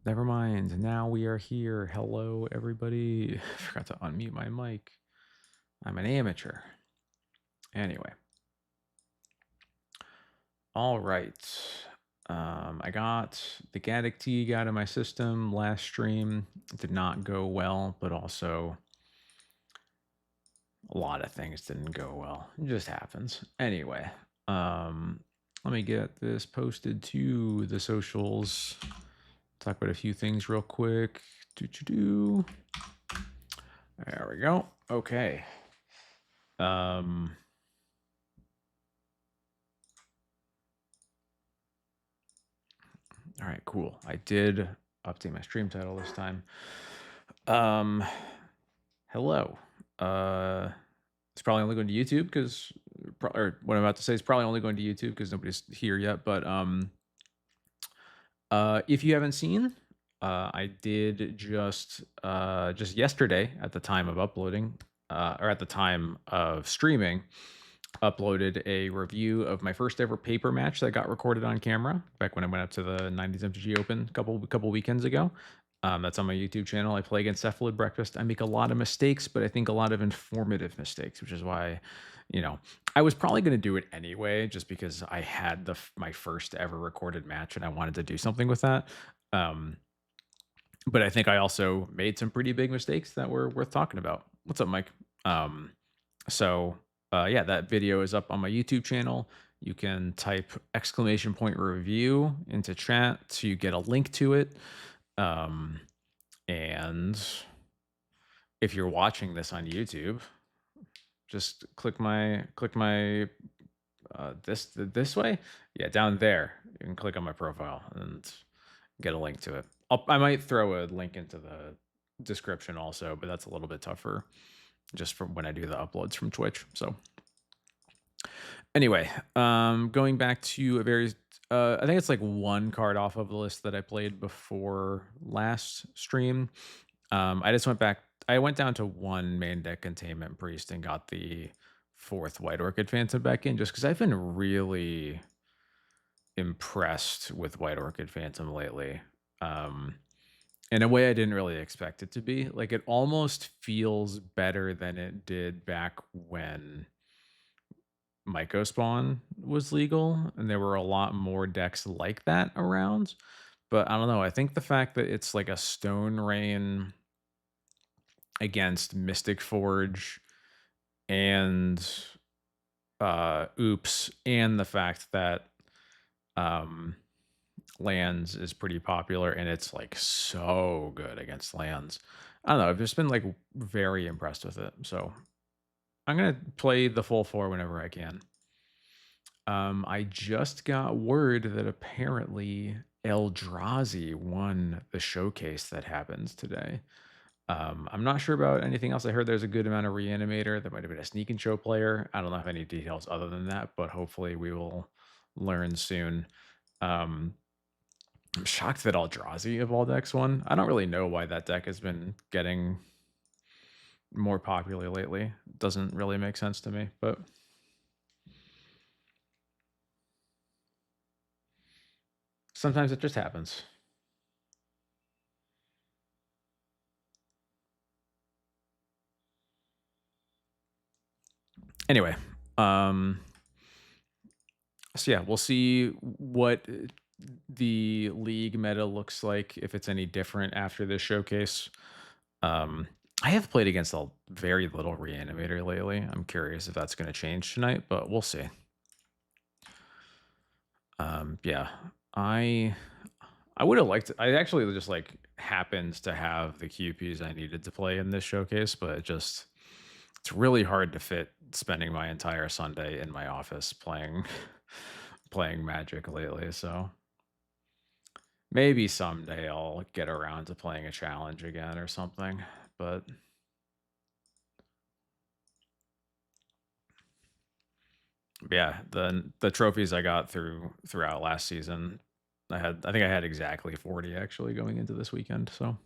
Never mind. Now we are here. Hello, everybody. Forgot to unmute my mic. I'm an amateur. Anyway. All right. I got the Gaddick Tea out of my system last stream. It did not go well, but also a lot of things didn't go well. It just happens. Anyway, let me get this posted to the socials. Talk about a few things real quick. There we go. Okay. All right, cool. I did update my stream title this time. Hello. It's probably only going to YouTube because, or what I'm about to say is probably only going to YouTube because nobody's here yet. But if you haven't seen, I did just yesterday at the time of uploading, or at the time of streaming, uploaded a review of my first ever paper match that got recorded on camera back when I went up to the 90s MTG Open a couple weekends ago. That's on my YouTube channel. I play against Cephalid Breakfast. I make a lot of mistakes, but I think a lot of informative mistakes, which is why, I was probably going to do it anyway, just because I had my first ever recorded match and I wanted to do something with that. But I think I also made some pretty big mistakes that were worth talking about. What's up, Mike? So yeah, that video is up on my YouTube channel. You can type !review into chat to get a link to it. And if you're watching this on YouTube, just click my this way. Yeah, down there. You can click on my profile and get a link to it. I might throw a link into the description also, but that's a little bit tougher just from when I do the uploads from Twitch. So anyway, going back to a very I think it's like one card off of the list that I played before last stream. I just went back. I went down to one main deck Containment Priest and got the 4th White Orchid Phantom back in just because I've been really impressed with White Orchid Phantom lately. In a way I didn't really expect it to be. Like, it almost feels better than it did back when Myco Spawn was legal, and there were a lot more decks like that around. But I don't know. I think the fact that it's like a Stone Rain against Mystic Forge and Oops, and the fact that lands is pretty popular and it's like so good against lands. I don't know. I've just been like very impressed with it. So I'm gonna play the full 4 whenever I can. I just got word that apparently Eldrazi won the showcase that happens today. I'm not sure about anything else. I heard there's a good amount of Reanimator. There might have been a Sneak and Show player. I don't know if any details other than that, but hopefully we will learn soon. I'm shocked that Eldrazi of all decks won. I don't really know why that deck has been getting more popular lately. Doesn't really make sense to me, but sometimes it just happens. Anyway, so yeah, we'll see what the league meta looks like, if it's any different after this showcase. I have played against a very little Reanimator lately. I'm curious if that's going to change tonight, but we'll see. Yeah, I would have liked it. I actually just like happened to have the QPs I needed to play in this showcase, but it's really hard to fit spending my entire Sunday in my office playing Magic lately. So maybe someday I'll get around to playing a challenge again or something, but yeah, the trophies I got throughout last season, I think I had exactly 40 actually going into this weekend, so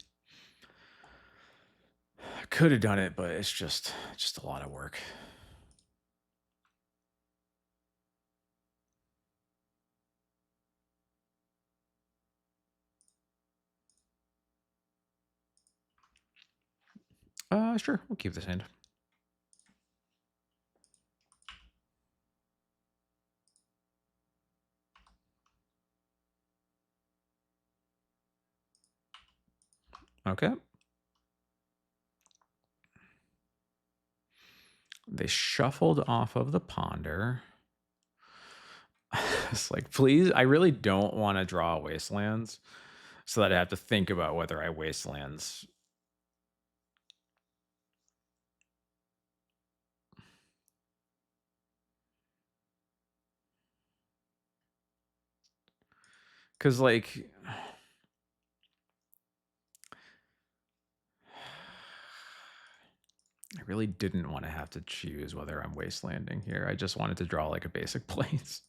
I could have done it, but it's just a lot of work. Sure, we'll keep this hand. Okay. They shuffled off of the Ponder. It's like, please, I really don't want to draw Wastelands so that I have to think about whether I Wastelands. Because, like, I really didn't want to have to choose whether I'm Wastelanding here. I just wanted to draw, like, a basic Plains.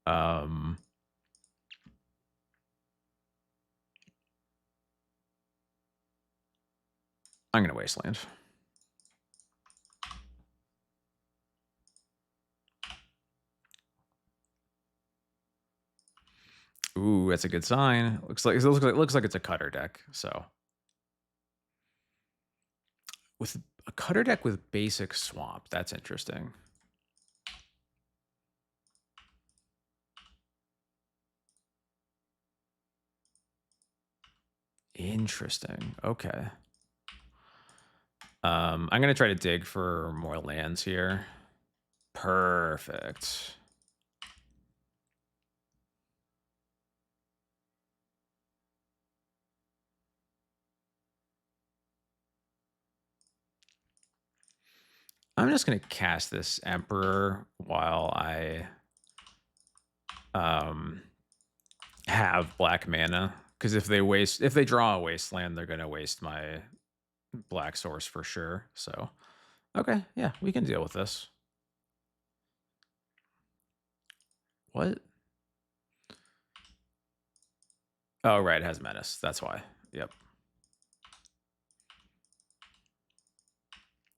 I'm going to Wasteland. Ooh, that's a good sign. Looks like it's a cutter deck. So with a cutter deck with basic swamp, that's interesting. Interesting. Okay. I'm gonna try to dig for more lands here. Perfect. I'm just gonna cast this Emperor while I have black mana. Because if they draw a wasteland, they're gonna waste my black source for sure. So okay, yeah, we can deal with this. What? Oh, right, it has menace. That's why. Yep.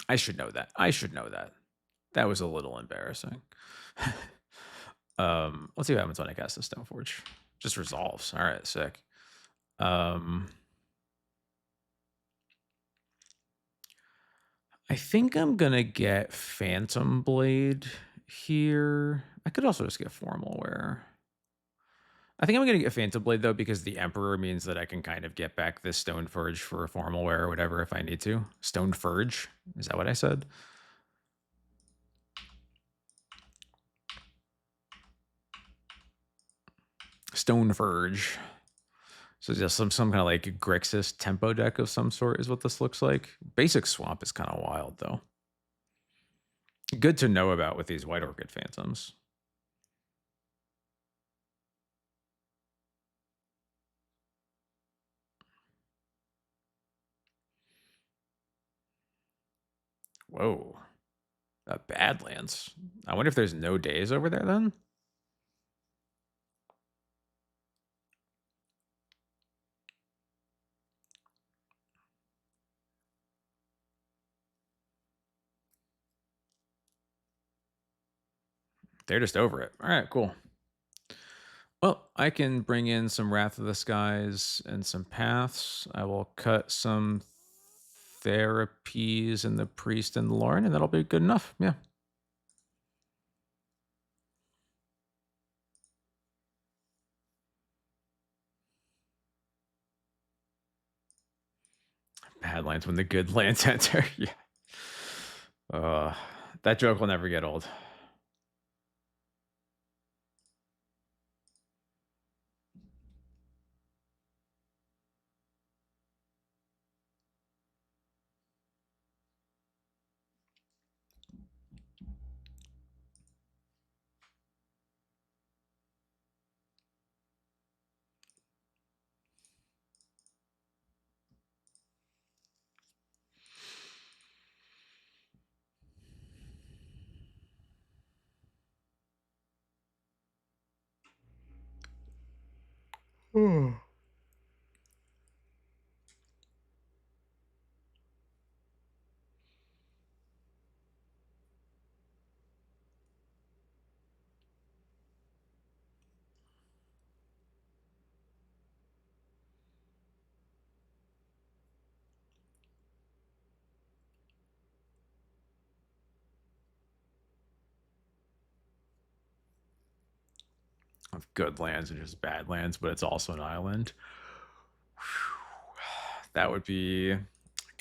I should know that. I should know that. That was a little embarrassing. Let's see what happens when I cast the Stoneforge. Just resolves. All right, sick. I think I'm gonna get Phantom Blade here. I could also just get Formal Wear. I think I'm gonna get Phantom Blade though, because the Emperor means that I can kind of get back this Stoneforge for a Formal Wear or whatever if I need to. Stoneforge? Is that what I said? Stoneforge. So just some kind of like Grixis tempo deck of some sort is what this looks like. Basic Swamp is kind of wild though. Good to know about with these White Orchid Phantoms. Whoa. Badlands. I wonder if there's no days over there then? They're just over it. All right, cool. Well, I can bring in some Wrath of the Skies and some Paths. I will cut some Therapies and the Priest and the Lauren, and that'll be good enough. Yeah. Bad lands when the good lands enter. Yeah. That joke will never get old. of good lands and just bad lands, but it's also an island. That would be,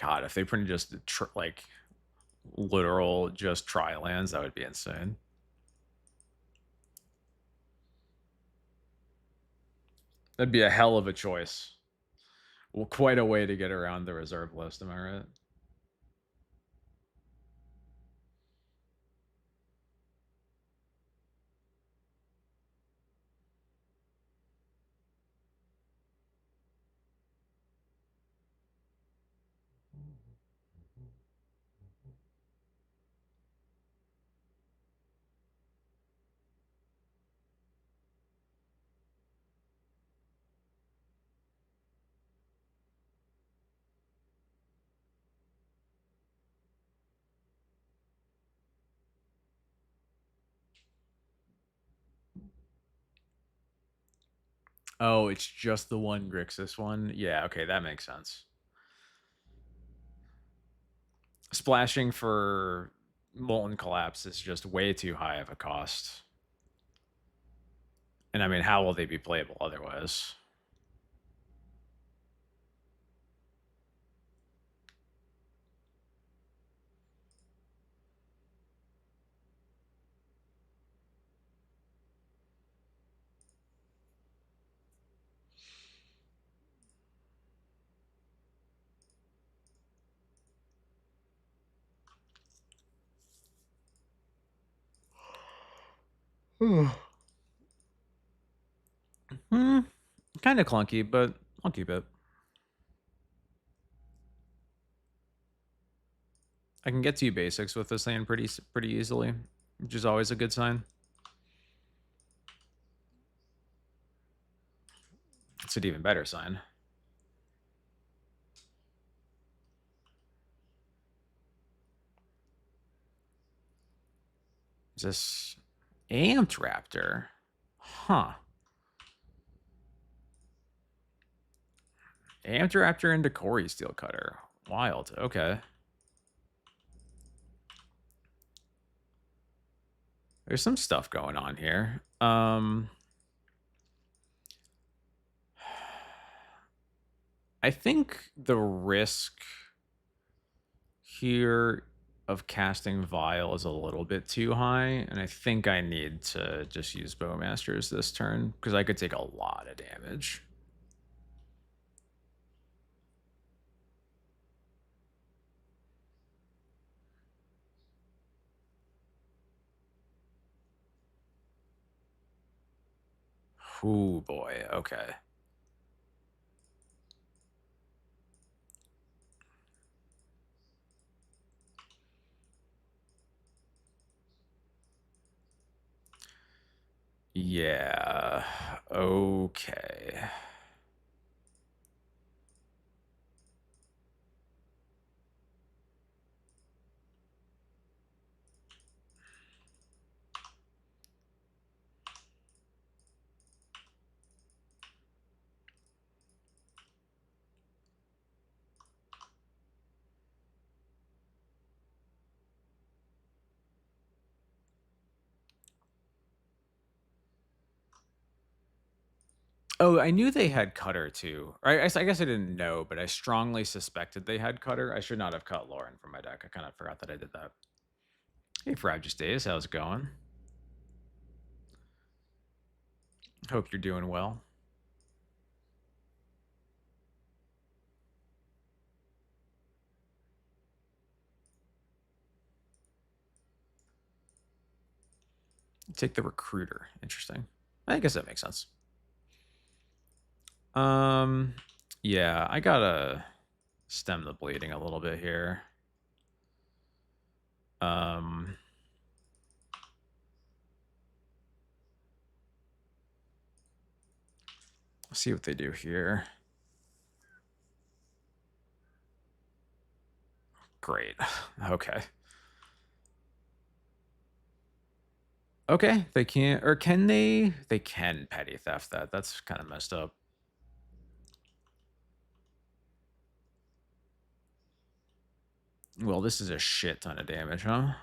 God, if they printed just like literal just tri lands, that would be insane. That'd be a hell of a choice. Well, quite a way to get around the reserve list, am I right? Oh, it's just the one Grixis one? Yeah, okay, that makes sense. Splashing for Molten Collapse is just way too high of a cost. And I mean, how will they be playable otherwise? Hmm, kind of clunky, but I'll keep it. I can get to you basics with this land pretty easily, which is always a good sign. It's an even better sign. Is this Amped Raptor? Huh. Amped Raptor into Corey Steel Cutter. Wild. Okay. There's some stuff going on here. I think the risk here of casting Vile is a little bit too high, and I think I need to just use Bowmasters this turn, because I could take a lot of damage. Ooh, boy. Okay. Yeah. Okay. Oh, I knew they had Cutter too. I guess I didn't know, but I strongly suspected they had Cutter. I should not have cut Lauren from my deck. I kind of forgot that I did that. Hey, Frabjous Days, how's it going? Hope you're doing well. Take the Recruiter. Interesting. I guess that makes sense. Yeah, I gotta stem the bleeding a little bit here. Let's see what they do here. Great. Okay. Okay, they can't, or can they? They can petty theft that. That's kind of messed up. Well, this is a shit ton of damage, huh?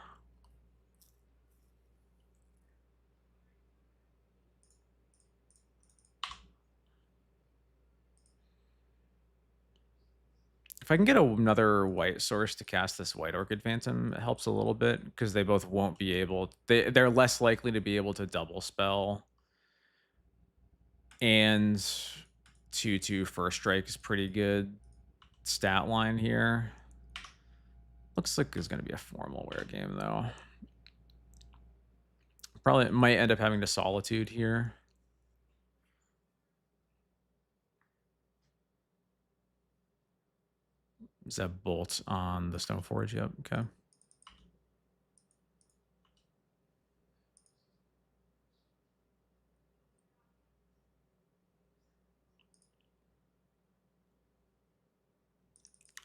If I can get another white source to cast this White Orchid Phantom, it helps a little bit because they both won't be able. They're less likely to be able to double spell, and 2/2 first strike is pretty good stat line here. Looks like there's going to be a formal wear game though. Probably might end up having to Solitude here. Is that Bolt on the Stoneforge? Yep. Okay.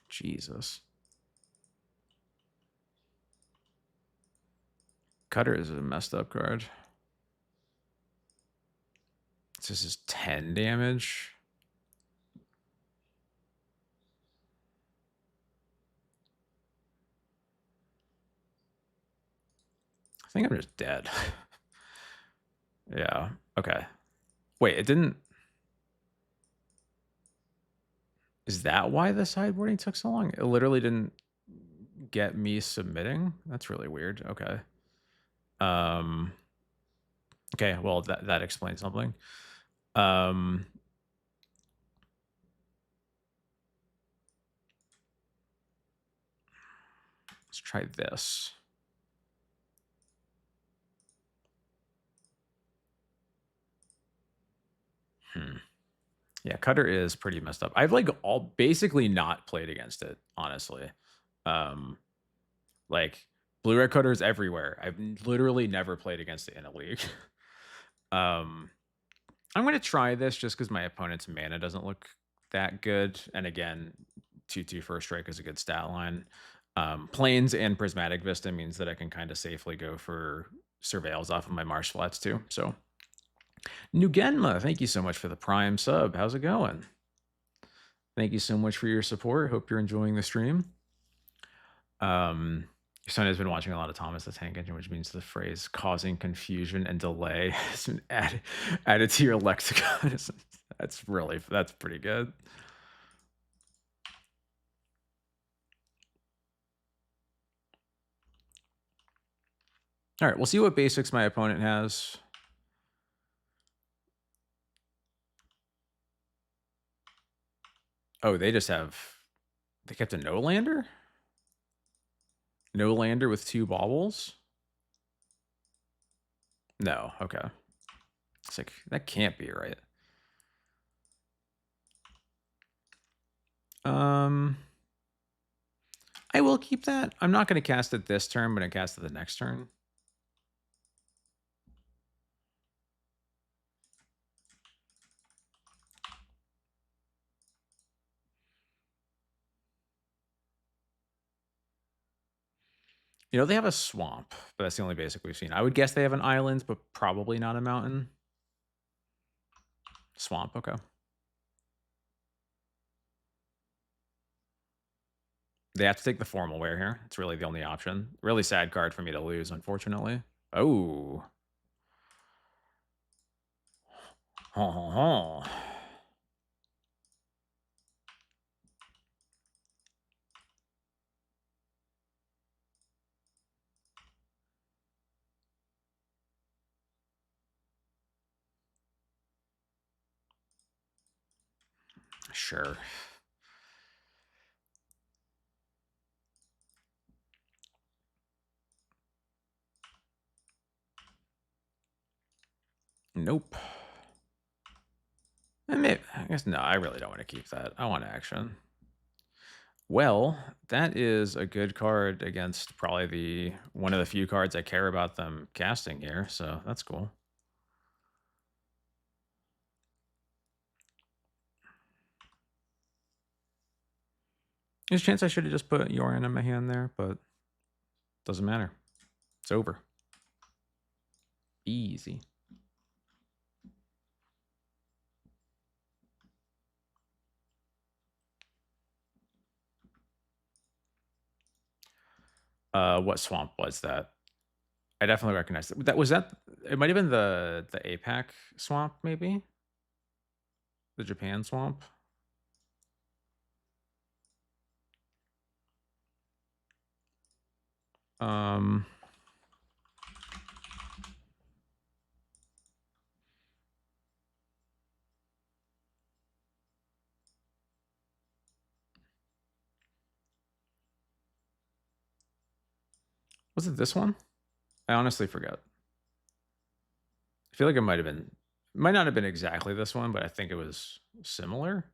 Jesus. Cutter is a messed up card. This is 10 damage. I think I'm just dead. Yeah. Okay. Wait, it didn't. Is that why the sideboarding took so long? It literally didn't get me submitting. That's really weird. Okay. Okay, well that explains something. Let's try this. Yeah, Cutter is pretty messed up. I've like basically not played against it, honestly. Like blue-red Cutter is everywhere. I've literally never played against it in a league. I'm gonna try this just because my opponent's mana doesn't look that good. And again, 2/2 first strike is a good stat line. Plains and Prismatic Vista means that I can kind of safely go for Surveils off of my Marsh Flats too. So Nugenma, thank you so much for the Prime sub. How's it going? Thank you so much for your support. Hope you're enjoying the stream. Your son has been watching a lot of Thomas the Tank Engine, which means the phrase causing confusion and delay has been added to your lexicon. That's pretty good. All right, we'll see what basics my opponent has. Oh, they kept a no-lander? No-lander with 2 baubles? No, okay. It's like, that can't be right. I will keep that. I'm not going to cast it this turn, but I cast it the next turn. You know, they have a swamp, but that's the only basic we've seen. I would guess they have an island, but probably not a mountain. Swamp, okay. They have to take the formal wear here. It's really the only option. Really sad card for me to lose, unfortunately. Oh. Sure. Nope. I guess no, I really don't want to keep that. I want action. Well, that is a good card against probably one of the few cards I care about them casting here, so that's cool. There's a chance I should have just put Yoran in my hand there, but doesn't matter. It's over. Easy. What swamp was that? I definitely recognize it. It might have been the APAC swamp, maybe? The Japan swamp? Was it this one? I honestly forgot. I feel like it might not have been exactly this one, but I think it was similar.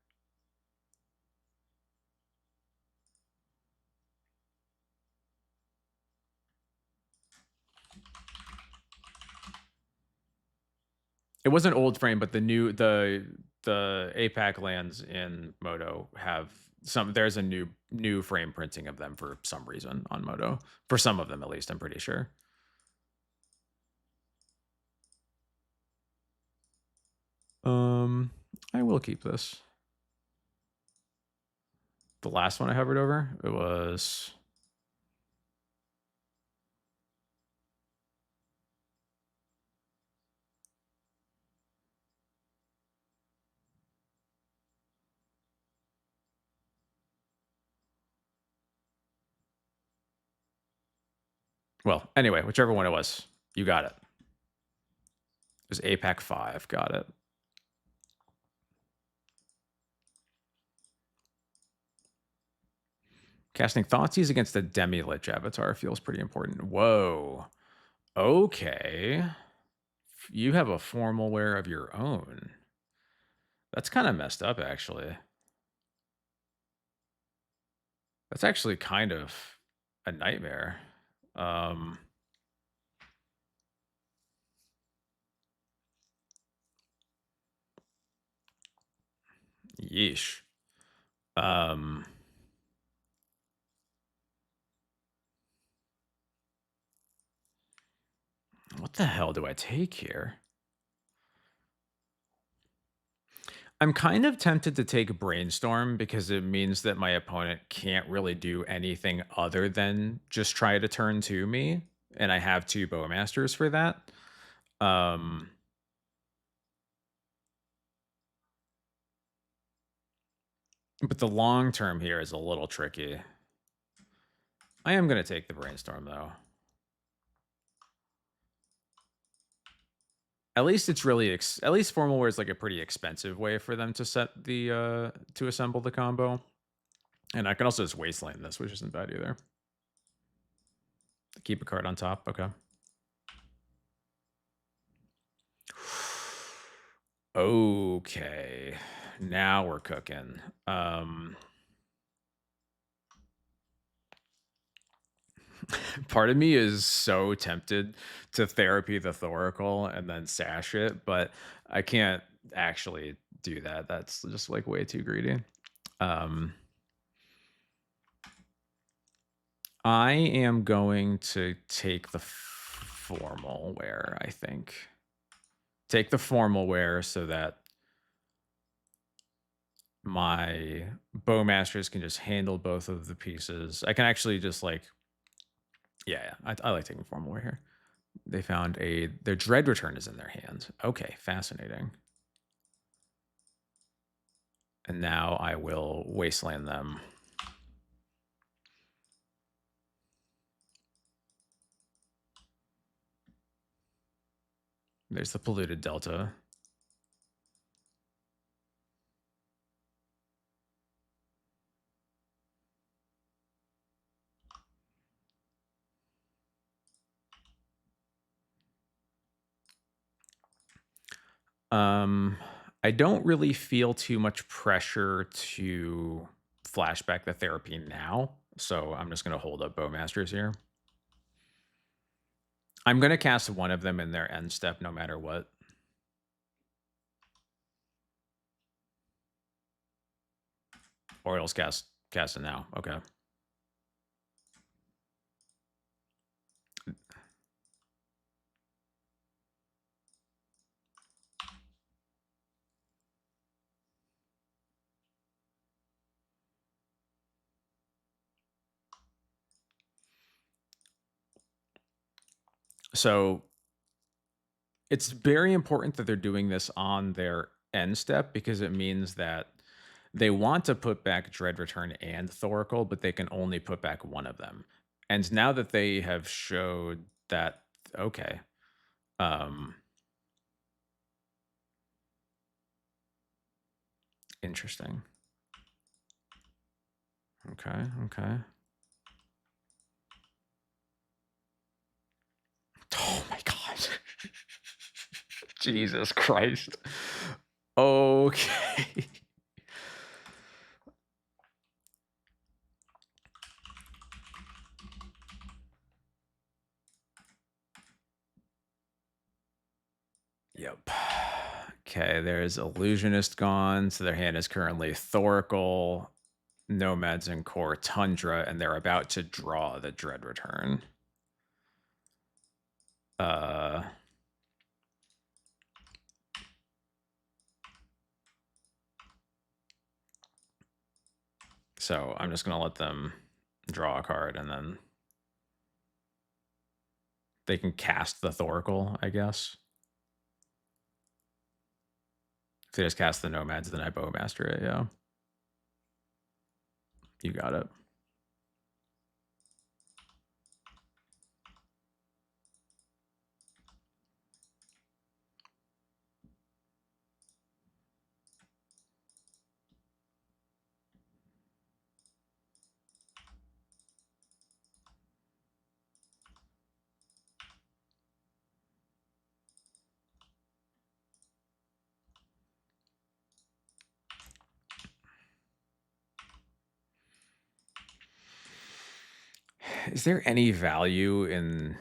It wasn't old frame, but the APAC lands in Moto have there's a new frame printing of them for some reason on Moto. For some of them at least, I'm pretty sure. I will keep this. The last one I hovered over, it was well, anyway, whichever one it was, you got it. It was APAC 5, got it. Casting Thoughtseize against a Demi-Lich avatar feels pretty important. Whoa. Okay. You have a formal wear of your own. That's kind of messed up, actually. That's actually kind of a nightmare. Yeesh. What the hell do I take here? I'm kind of tempted to take Brainstorm because it means that my opponent can't really do anything other than just try to turn to me, and I have 2 Bowmasters for that. But the long term here is a little tricky. I am going to take the Brainstorm, though. At least it's really at least Formal Wear is like a pretty expensive way for them to set the to assemble the combo. And I can also just Wasteland this, which isn't bad either. Keep a card on top. Okay. Okay. Now we're cooking. Part of me is so tempted to therapy the Thoracle and then sash it, but I can't actually do that. That's just like way too greedy. I am going to take the Formal Wear, I think. Take the Formal Wear so that my Bowmasters can just handle both of the pieces. I can actually just like, yeah, I like taking Formal Wear here. They found their Dread Return is in their hand. Okay, fascinating. And now I will Wasteland them. There's the Polluted Delta. I don't really feel too much pressure to flashback the therapy now, so I'm just going to hold up Bowmasters here. I'm going to cast one of them in their end step no matter what. Orioles cast it now. Okay. So it's very important that they're doing this on their end step because it means that they want to put back Dread Return and Thoracle, but they can only put back one of them. And now that they have showed that, okay, um, interesting. Okay, okay. Oh my god. Jesus Christ. Okay. Yep. Okay, there's Illusionist gone, so their hand is currently Thoracle, Nomads, and Core Tundra, and they're about to draw the Dread Return. So I'm just gonna let them draw a card, and then they can cast the Thoracle, I guess. If they just cast the Nomads, then I Bowmaster it, yeah. You got it. Is there any value in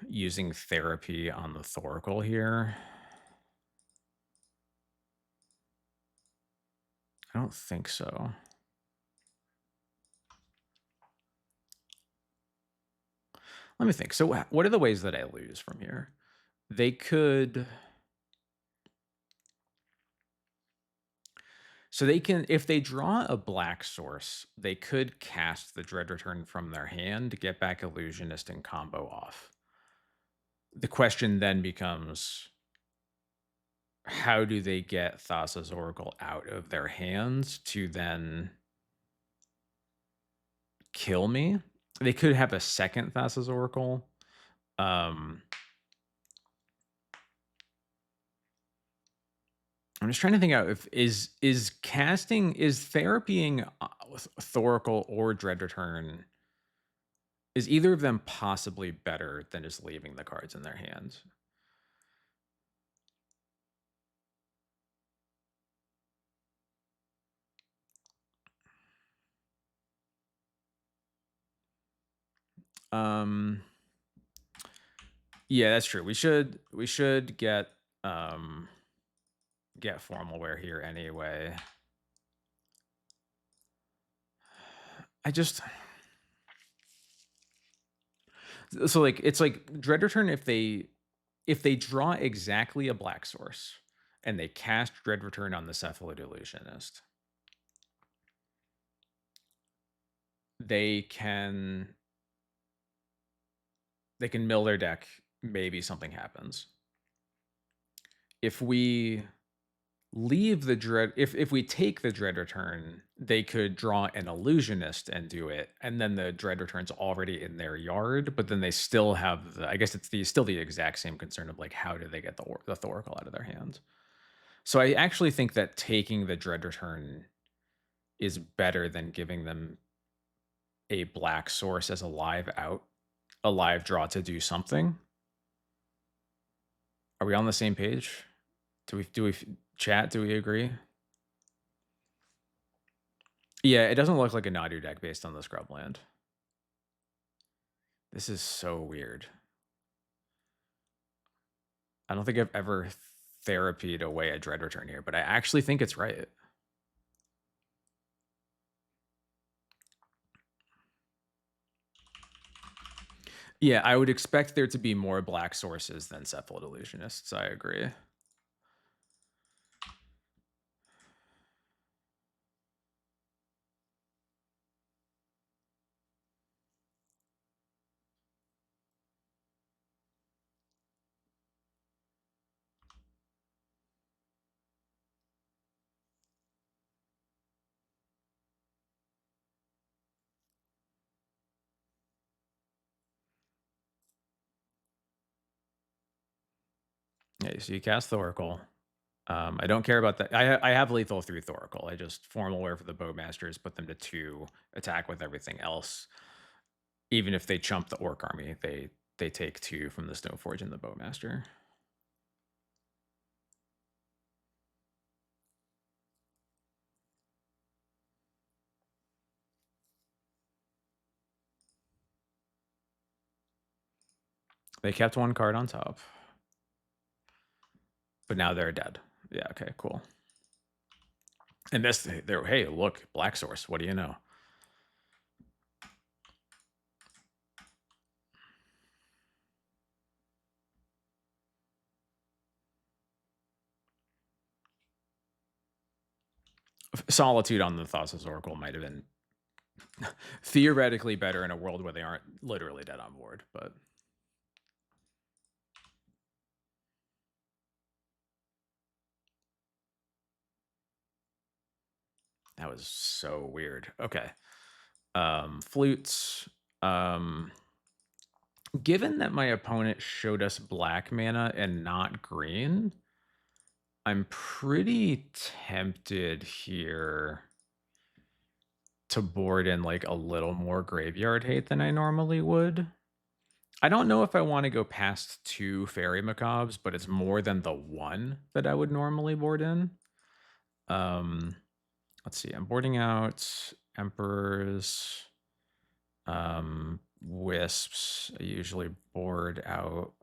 using therapy on the Thoracle here? I don't think so. Let me think. So what are the ways that I lose from here? They could. So they can, if they draw a black source, they could cast the Dread Return from their hand, get back Illusionist, and combo off. The question then becomes, how do they get Thassa's Oracle out of their hands to then kill me? They could have a second Thassa's Oracle. I'm just trying to think out if is therapying Thoracle or Dread Return, is either of them possibly better than just leaving the cards in their hands? Yeah, that's true. We should get formal wear here anyway. I just so like it's like Dread Return, if they draw exactly a black source and they cast Dread Return on the Cephalid Illusionist, they can mill their deck, maybe something happens. If we leave the dread, if we take the Dread Return, they could draw an Illusionist and do it, and then the Dread Return's already in their yard, but then they still have the, I guess it's still the exact same concern of like, how do they get the Thoracle out of their hands? So I actually think that taking the Dread Return is better than giving them a black source as a live out, a live draw to do something. Are we on the same page? Do we chat? Do we agree? Yeah, it doesn't look like a Nadu deck based on the scrubland. This is so weird. I don't think I've ever therapied away a Dread Return here, but I actually think it's right. Yeah, I would expect there to be more black sources than Cephalid Illusionists. I agree. Okay, so you cast Thoracle. I don't care about that. I have lethal through Thoracle. I just formal wear for the Bowmasters, put them to 2, attack with everything else. Even if they chump the Orc army, they take 2 from the Stoneforge and the Bowmaster. They kept 1 card on top. But now they're dead. Yeah, okay, cool. And this, they're, hey, look, Black Source, what do you know? Solitude on the Thassa's Oracle might have been theoretically better in a world where they aren't literally dead on board, but that was so weird. Okay. Flutes. Given that my opponent showed us black mana and not green, I'm pretty tempted here to board in like a little more graveyard hate than I normally would. I don't know if I want to go past 2 Fairy Macabres, but it's more than the 1 that I would normally board in. Let's see. I'm boarding out Emperors, Wisps. I usually board out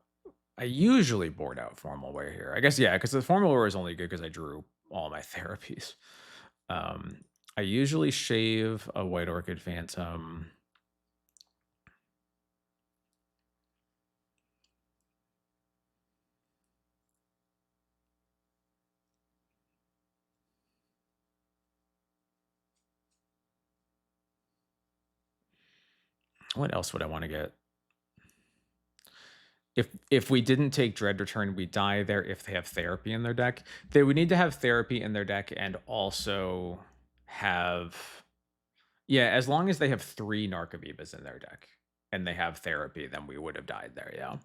Formal Wear here. I guess, yeah, because the Formal Wear is only good because I drew all my therapies. I usually shave a White Orchid Phantom. What else would I want to get? If we didn't take Dread Return, we die there if they have Therapy in their deck. They would need to have Therapy in their deck and also have... Yeah, as long as they have 3 Narcomoebas in their deck and they have Therapy, then we would have died there, yeah.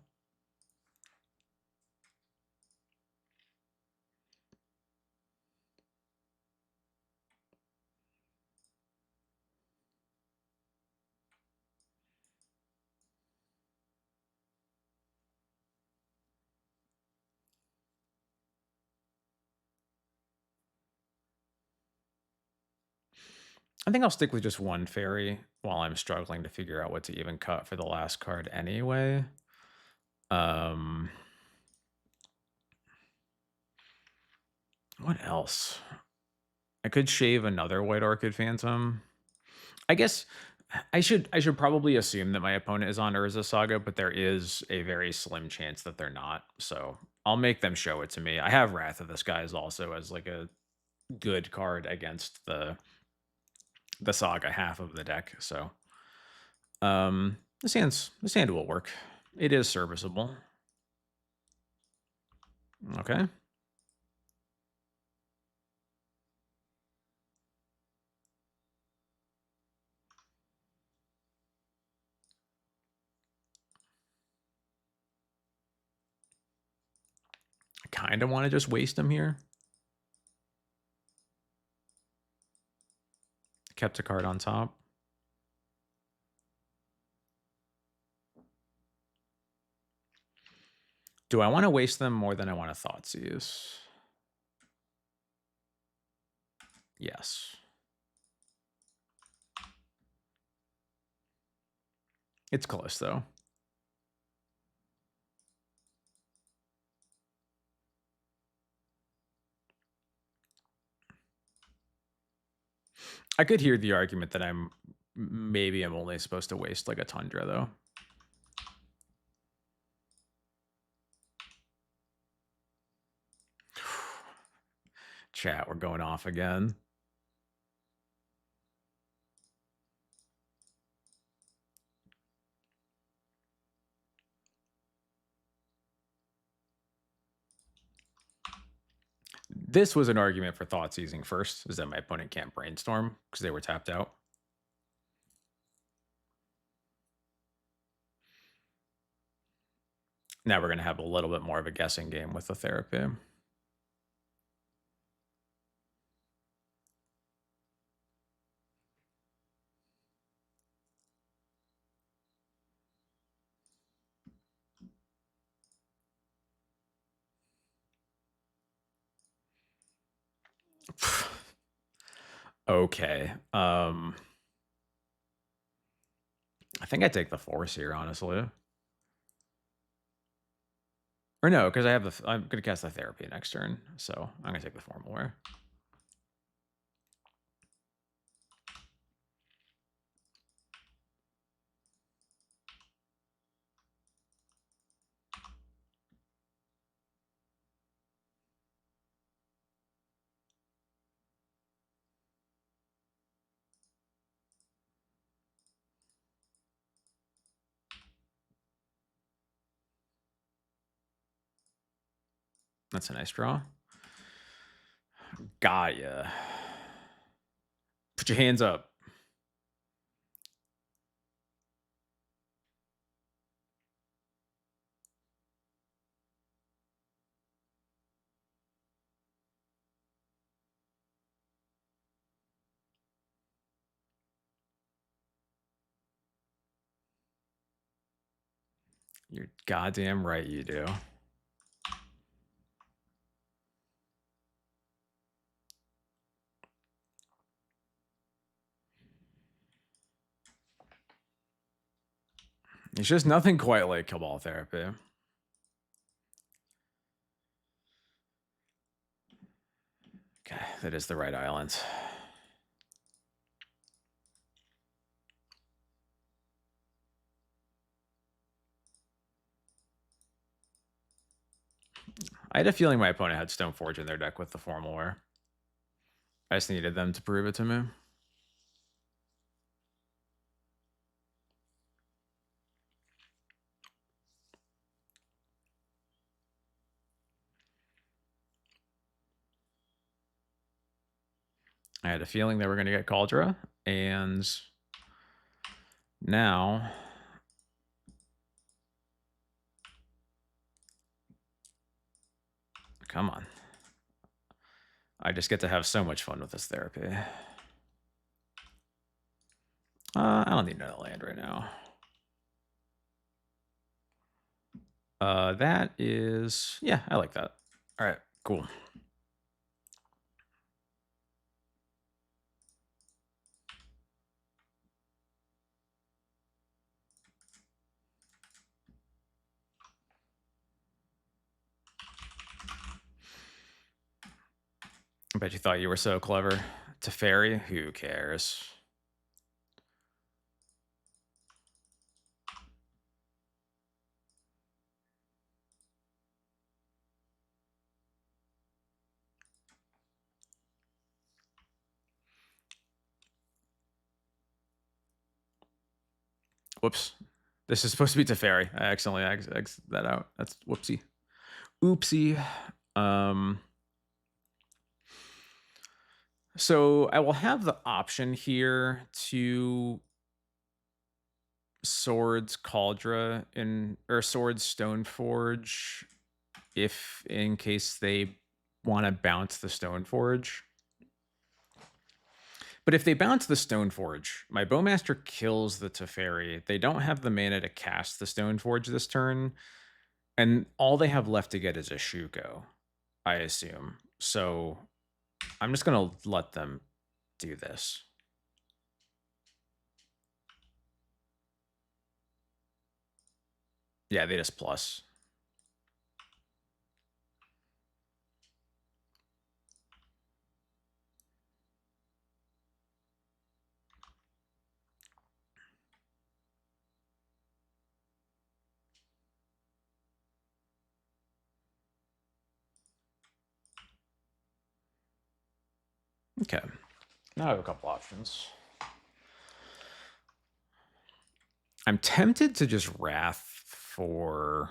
I think I'll stick with just 1 fairy while I'm struggling to figure out what to even cut for the last card anyway. What else? I could shave another White Orchid Phantom. I guess I should probably assume that my opponent is on Urza Saga, but there is a very slim chance that they're not. So I'll make them show it to me. I have Wrath of the Skies also as like a good card against the Saga half of the deck. So this hand will work. It is serviceable. Okay. I kind of want to just waste him here. Kept a card on top. Do I want to waste them more than I want to Thoughtseize? Yes. It's close, though. I could hear the argument that maybe I'm only supposed to waste like a Tundra, though. Chat, we're going off again. This was an argument for Thoughtseizing first, is that my opponent can't Brainstorm because they were tapped out. Now we're gonna have a little bit more of a guessing game with the therapy. Okay. I think I take the force here, honestly. Or no, because I have I'm gonna cast the therapy next turn, so I'm gonna take the formal wear. That's a nice draw. Got ya. Put your hands up. You're goddamn right you do. It's just nothing quite like Cabal therapy. Okay, that is the right island. I had a feeling my opponent had Stoneforge in their deck with the formal wear. I just needed them to prove it to me. I had a feeling they were going to get Cauldra, and now come on. I just get to have so much fun with this therapy. I don't need another land right now. That is, yeah, I like that. All right, cool. I bet you thought you were so clever. Teferi, who cares? Whoops. This is supposed to be Teferi. I accidentally X that out. That's whoopsie. Oopsie. So I will have the option here to Swords Cauldra or Swords Stoneforge if in case they want to bounce the Stoneforge. But if they bounce the Stoneforge, my Bowmaster kills the Teferi. They don't have the mana to cast the Stoneforge this turn, and all they have left to get is a Shuko, I assume. So I'm just gonna let them do this. Yeah, they just plus. Okay. Now I have a couple options. I'm tempted to just Wrath for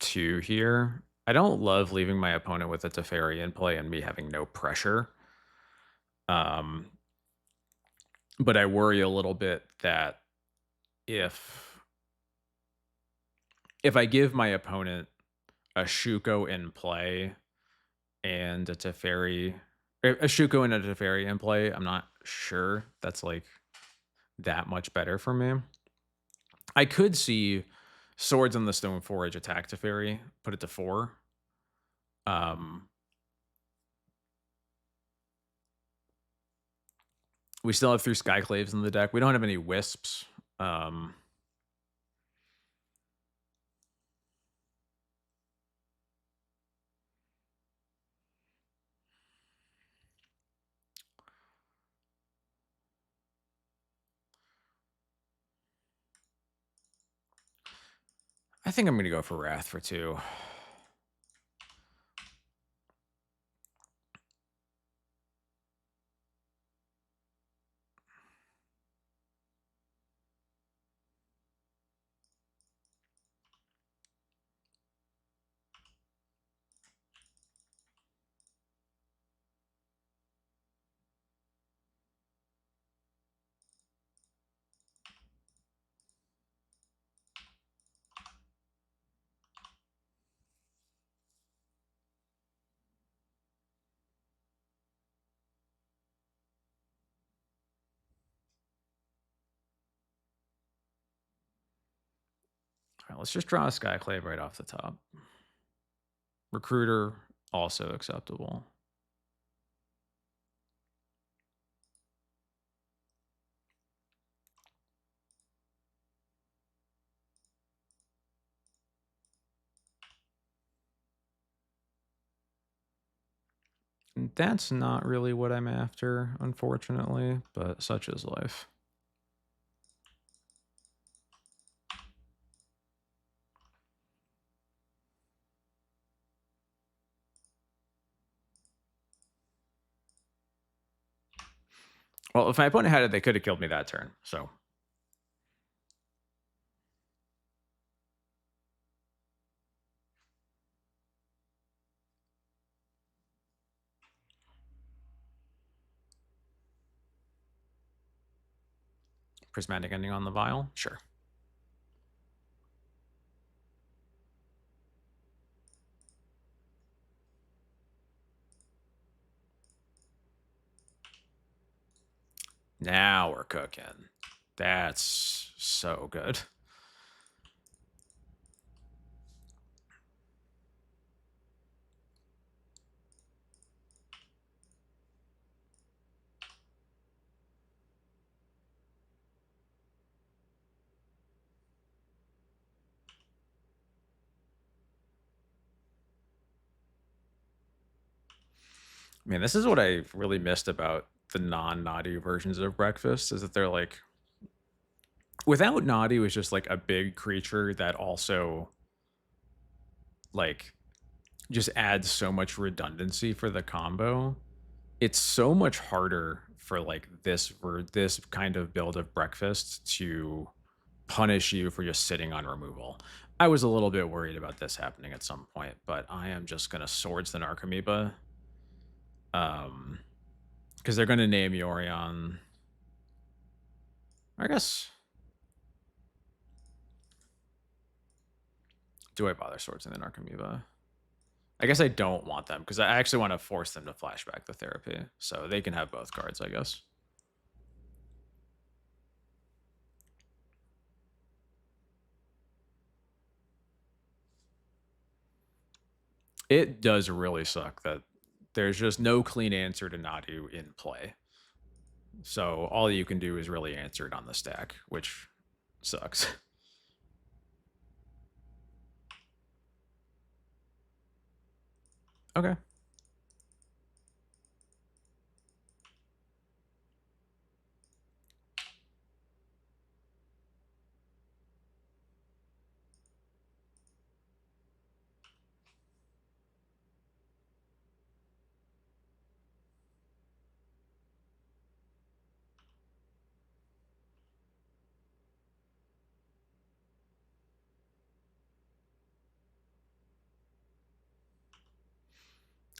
2 here. I don't love leaving my opponent with a Teferi in play and me having no pressure. But I worry a little bit that if if I give my opponent a Shuko in play and a Teferi, a Shuko and a Teferi in play, I'm not sure that's like that much better for me. I could see Swords on the Stone Forge attack Teferi, put it to 4. We still have 3 Skyclaves in the deck. We don't have any Wisps. I think I'm going to go for Wrath for 2. All right, let's just draw a Skyclave right off the top. Recruiter, also acceptable. And that's not really what I'm after, unfortunately, but such is life. Well, if my opponent had it, they could have killed me that turn, so. Prismatic Ending on the Vial? Sure. Now we're cooking. That's so good. Man, this is what I really missed about the non-Nadu versions of Breakfast, is that they're like, without Nadu, it was just like a big creature that also like just adds so much redundancy for the combo. It's so much harder for like this kind of build of Breakfast to punish you for just sitting on removal. I was a little bit worried about this happening at some point, but I am just gonna Swords the Narcomoeba. Because they're gonna name Yorion. I guess. Do I bother Swords in the Narcomoeba? I guess I don't want them, because I actually want to force them to flashback the therapy. So they can have both cards, I guess. It does really suck that there's just no clean answer to Nadu in play. So all you can do is really answer it on the stack, which sucks. Okay.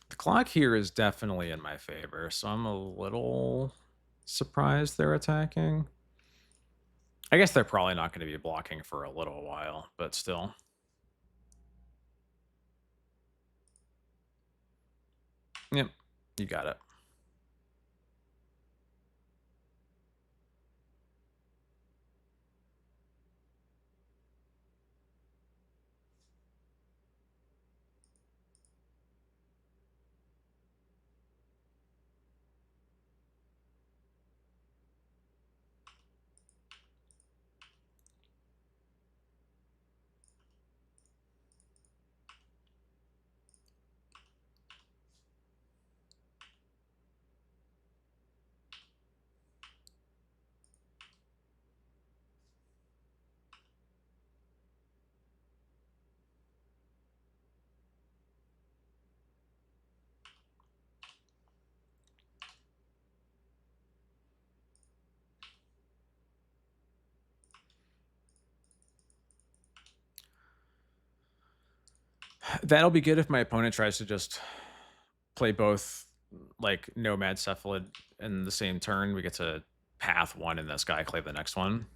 The clock here is definitely in my favor, so I'm a little surprised they're attacking. I guess they're probably not going to be blocking for a little while, but still. Yep, you got it. That'll be good if my opponent tries to just play both like Nomad Cephalid in the same turn. We get to path one and this guy claim the next one.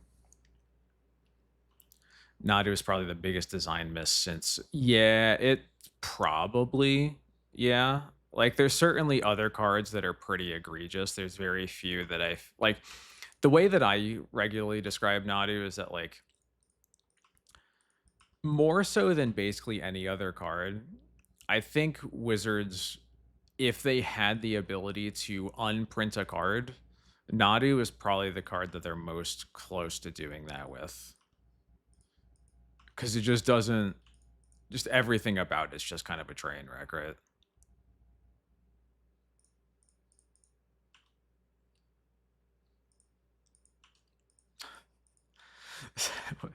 Nadu is probably the biggest design miss since, yeah, it probably, yeah. Like, there's certainly other cards that are pretty egregious. There's very few that like. The way that I regularly describe Nadu is that, like, more so than basically any other card, I think Wizards, if they had the ability to unprint a card, Nadu is probably the card that they're most close to doing that with. Because it just doesn't, just everything about it's just kind of a train wreck, right?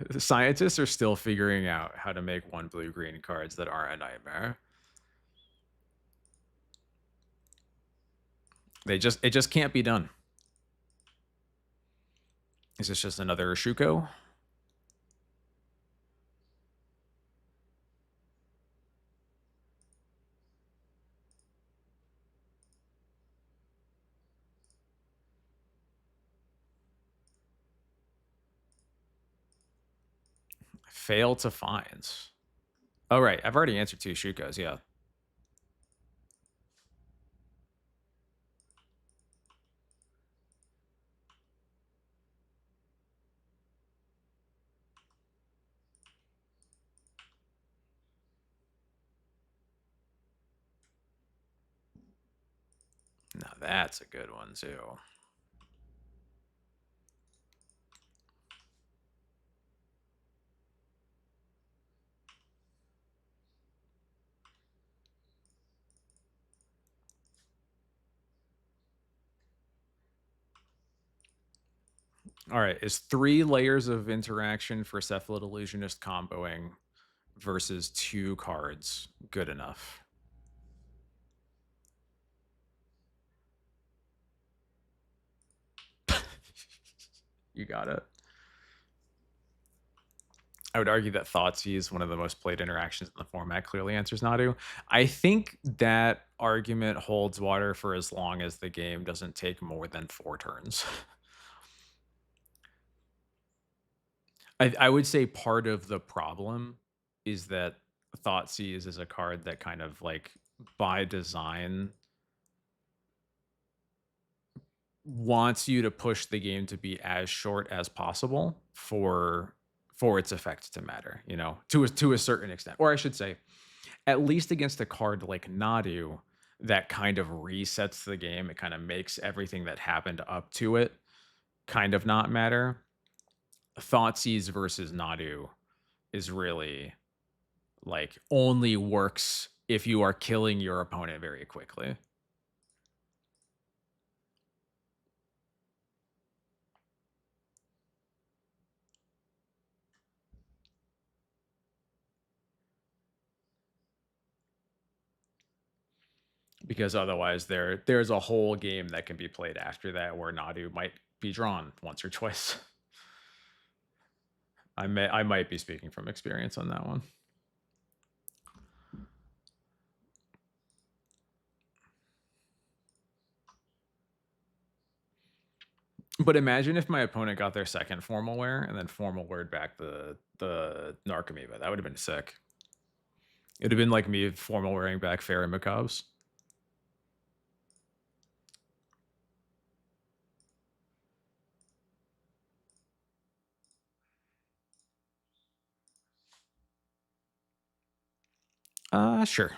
The scientists are still figuring out how to make one blue green cards that aren't a nightmare. It just can't be done. Is this just another Shuko? Fail to find. Oh, right. I've already answered two Shukos, yeah. Now that's a good one, too. All right. Is 3 layers of interaction for Cephalid Illusionist comboing versus 2 cards good enough? You got it. I would argue that Thoughtseize is one of the most played interactions in the format. Clearly answers Nadu. I think that argument holds water for as long as the game doesn't take more than 4 turns. I would say part of the problem is that Thoughtseize is a card that kind of like by design wants you to push the game to be as short as possible for its effect to matter, you know, to a certain extent. Or I should say, at least against a card like Nadu that kind of resets the game, it kind of makes everything that happened up to it kind of not matter. Thoughtseize versus Nadu is really like only works if you are killing your opponent very quickly. Because otherwise there's a whole game that can be played after that where Nadu might be drawn once or twice. I might be speaking from experience on that one. But imagine if my opponent got their second formal wear and then formal word back the Narcomoeba. That would have been sick. It'd have been like me formal wearing back Fairy Macabres. Sure.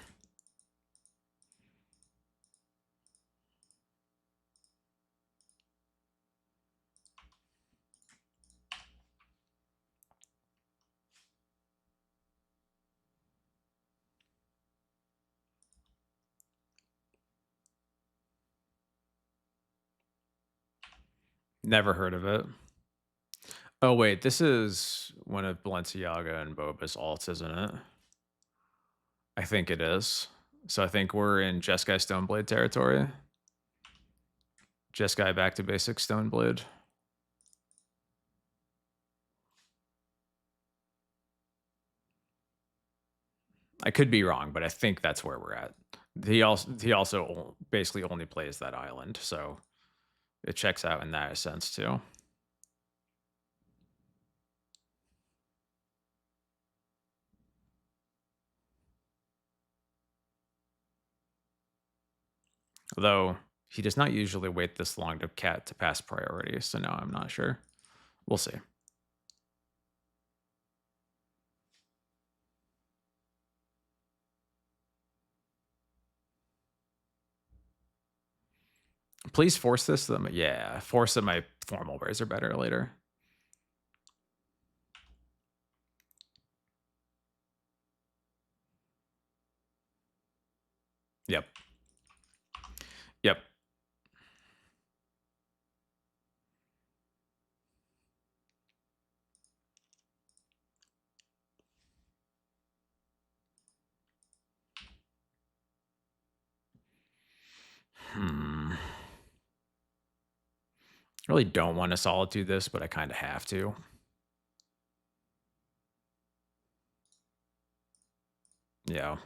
Never heard of it. Oh, wait, this is one of Balenciaga and Boba's alts, isn't it? I think it is. So I think we're in Jeskai Stoneblade territory. Jeskai back to basic Stoneblade. I could be wrong, but I think that's where we're at. He also basically only plays that island, so it checks out in that sense too. Although he does not usually wait this long to pass priority, so no, I'm not sure. We'll see. Please force this. Yeah, force that my formal wares are better later. Yep. Yep. I really don't want to solitude this, but I kind of have to. Yeah.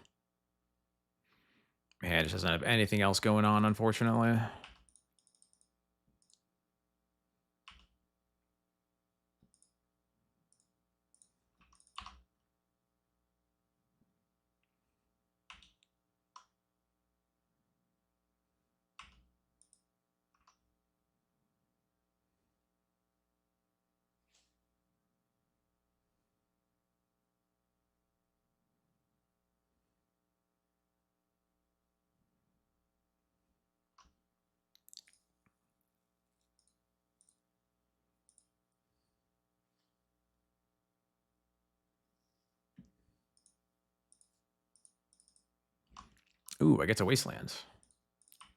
Man, it just doesn't have anything else going on, unfortunately. Ooh, I get to Wastelands.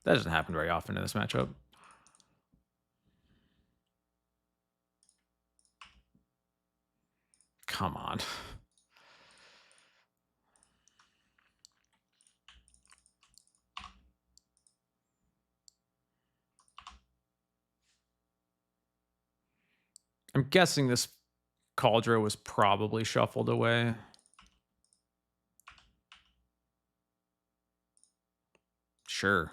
That doesn't happen very often in this matchup. Come on. I'm guessing this Cauldron was probably shuffled away. Sure.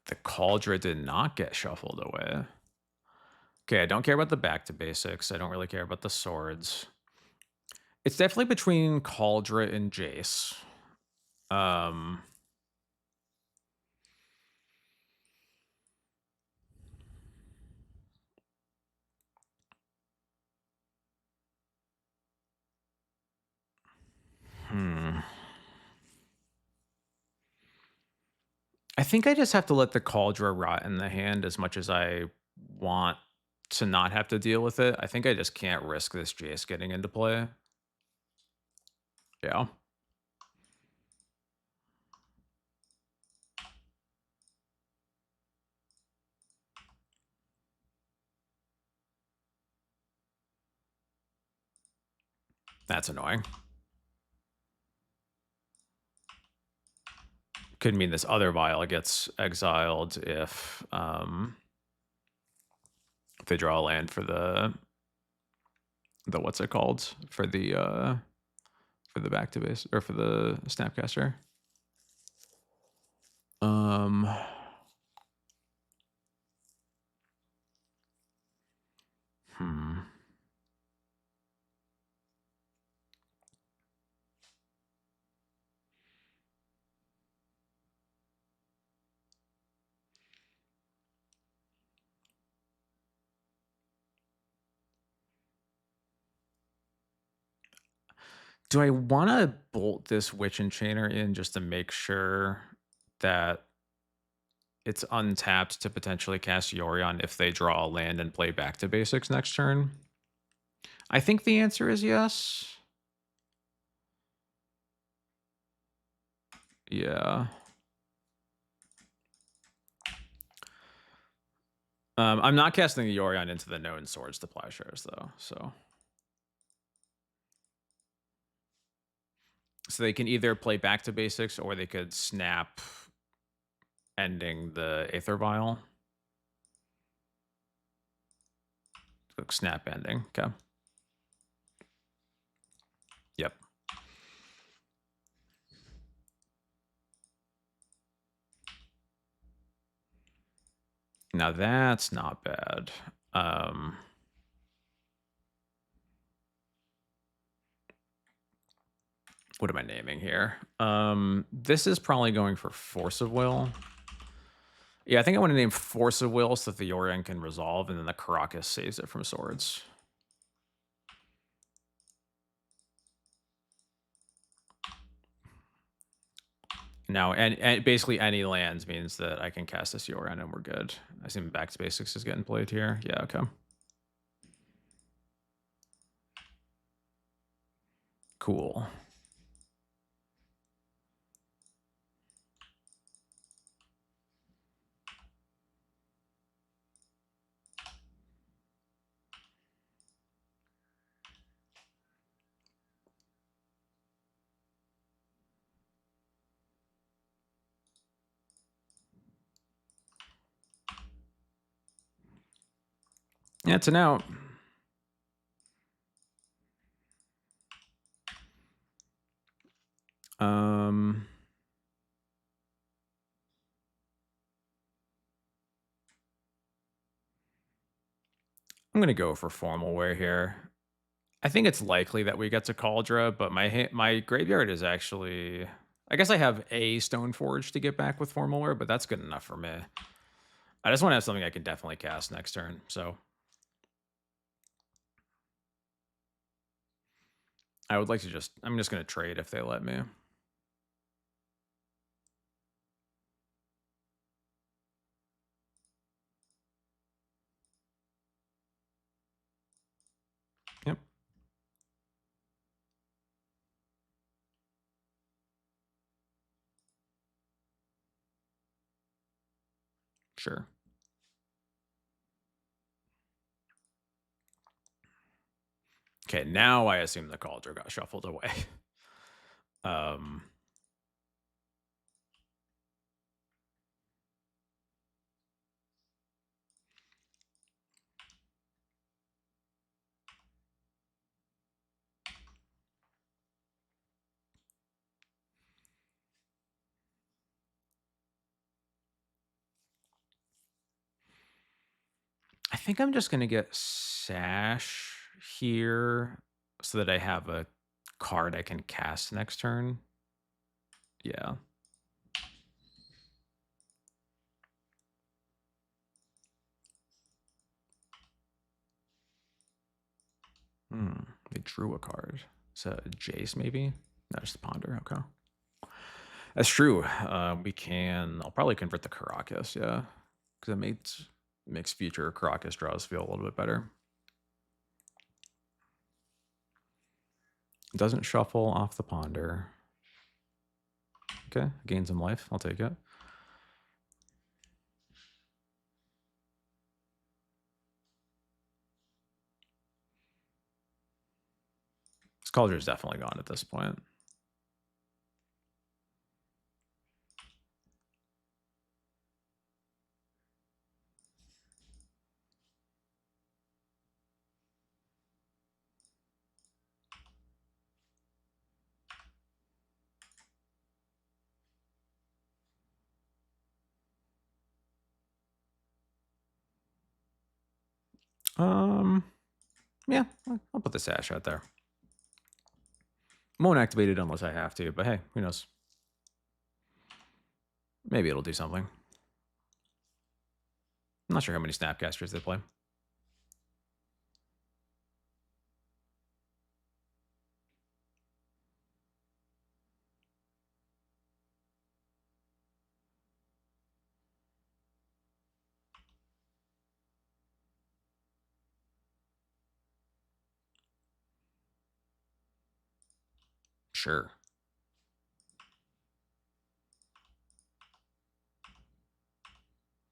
The Cauldron did not get shuffled away. Okay, I don't care about the back to basics. I don't really care about the swords. It's definitely between Cauldron and Jace. Um, I think I just have to let the Cauldron rot in the hand as much as I want to not have to deal with it. I think I just can't risk this Jace getting into play. Yeah. That's annoying. Could mean this other vial gets exiled if they draw a land for the what's it called? For the for the back to base or for the Snapcaster. Do I want to bolt this Witch Enchanter in just to make sure that it's untapped to potentially cast Yorion if they draw a land and play back to basics next turn? I think the answer is yes. Yeah. I'm not casting the Yorion into the known Swords to Plowshares, though, so they can either play back to basics or they could snap ending the Aether Vial. Snap ending, okay. Yep. Now that's not bad. What am I naming here? This is probably going for Force of Will. Yeah, I think I want to name Force of Will so that the Yorion can resolve, and then the Caracas saves it from swords. Now, and basically any lands means that I can cast this Yorion and we're good. I assume back to basics is getting played here. Yeah, okay. Cool. Yeah, it's an out. I'm gonna go for Formal Wear here. I think it's likely that we get to Cauldra, but my graveyard is actually. I guess I have a Stoneforge to get back with Formal Wear, but that's good enough for me. I just want to have something I can definitely cast next turn. So I would like to just. I'm just gonna trade if they let me. Yep. Sure. Okay, now I assume the Cauldron got shuffled away. I think I'm just gonna get Sash here so that I have a card I can cast next turn. Yeah. They drew a card. So Jace maybe? No, just Ponder. Okay. That's true. We can. I'll probably convert the Caracas. Yeah, because it makes future Caracas draws feel a little bit better. It doesn't shuffle off the Ponder. Okay, gain some life. I'll take it. This Cauldron is definitely gone at this point. Yeah, I'll put the Sash out there. Won't activate it unless I have to, but hey, who knows? Maybe it'll do something. I'm not sure how many Snapcasters they play. Sure.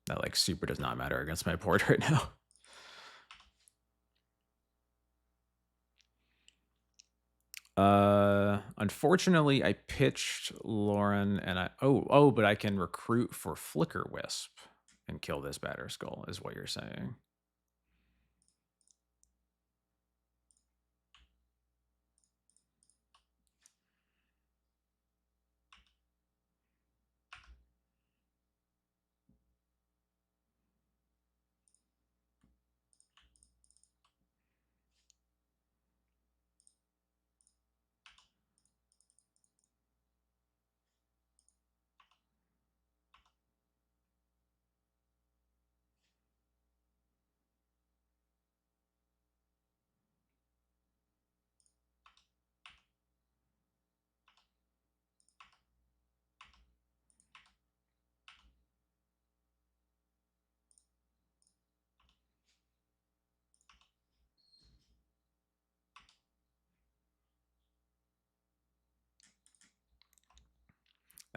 That like super does not matter against my board right now. Unfortunately, I pitched Lauren and but I can recruit for Flicker Wisp and kill this Batter Skull, is what you're saying.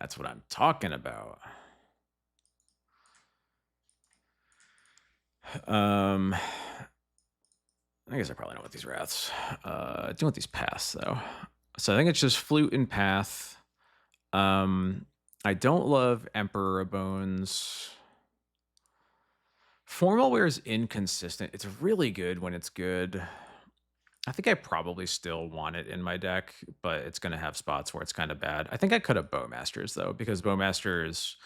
That's what I'm talking about. I guess I probably don't want these Wraths. I do want these Paths, though. So I think it's just Flute and Path. I don't love Emperor Bones. Formal Wear is inconsistent. It's really good when it's good. I think I probably still want it in my deck, but it's going to have spots where it's kind of bad. I think I could have Bowmasters, though, because Bowmasters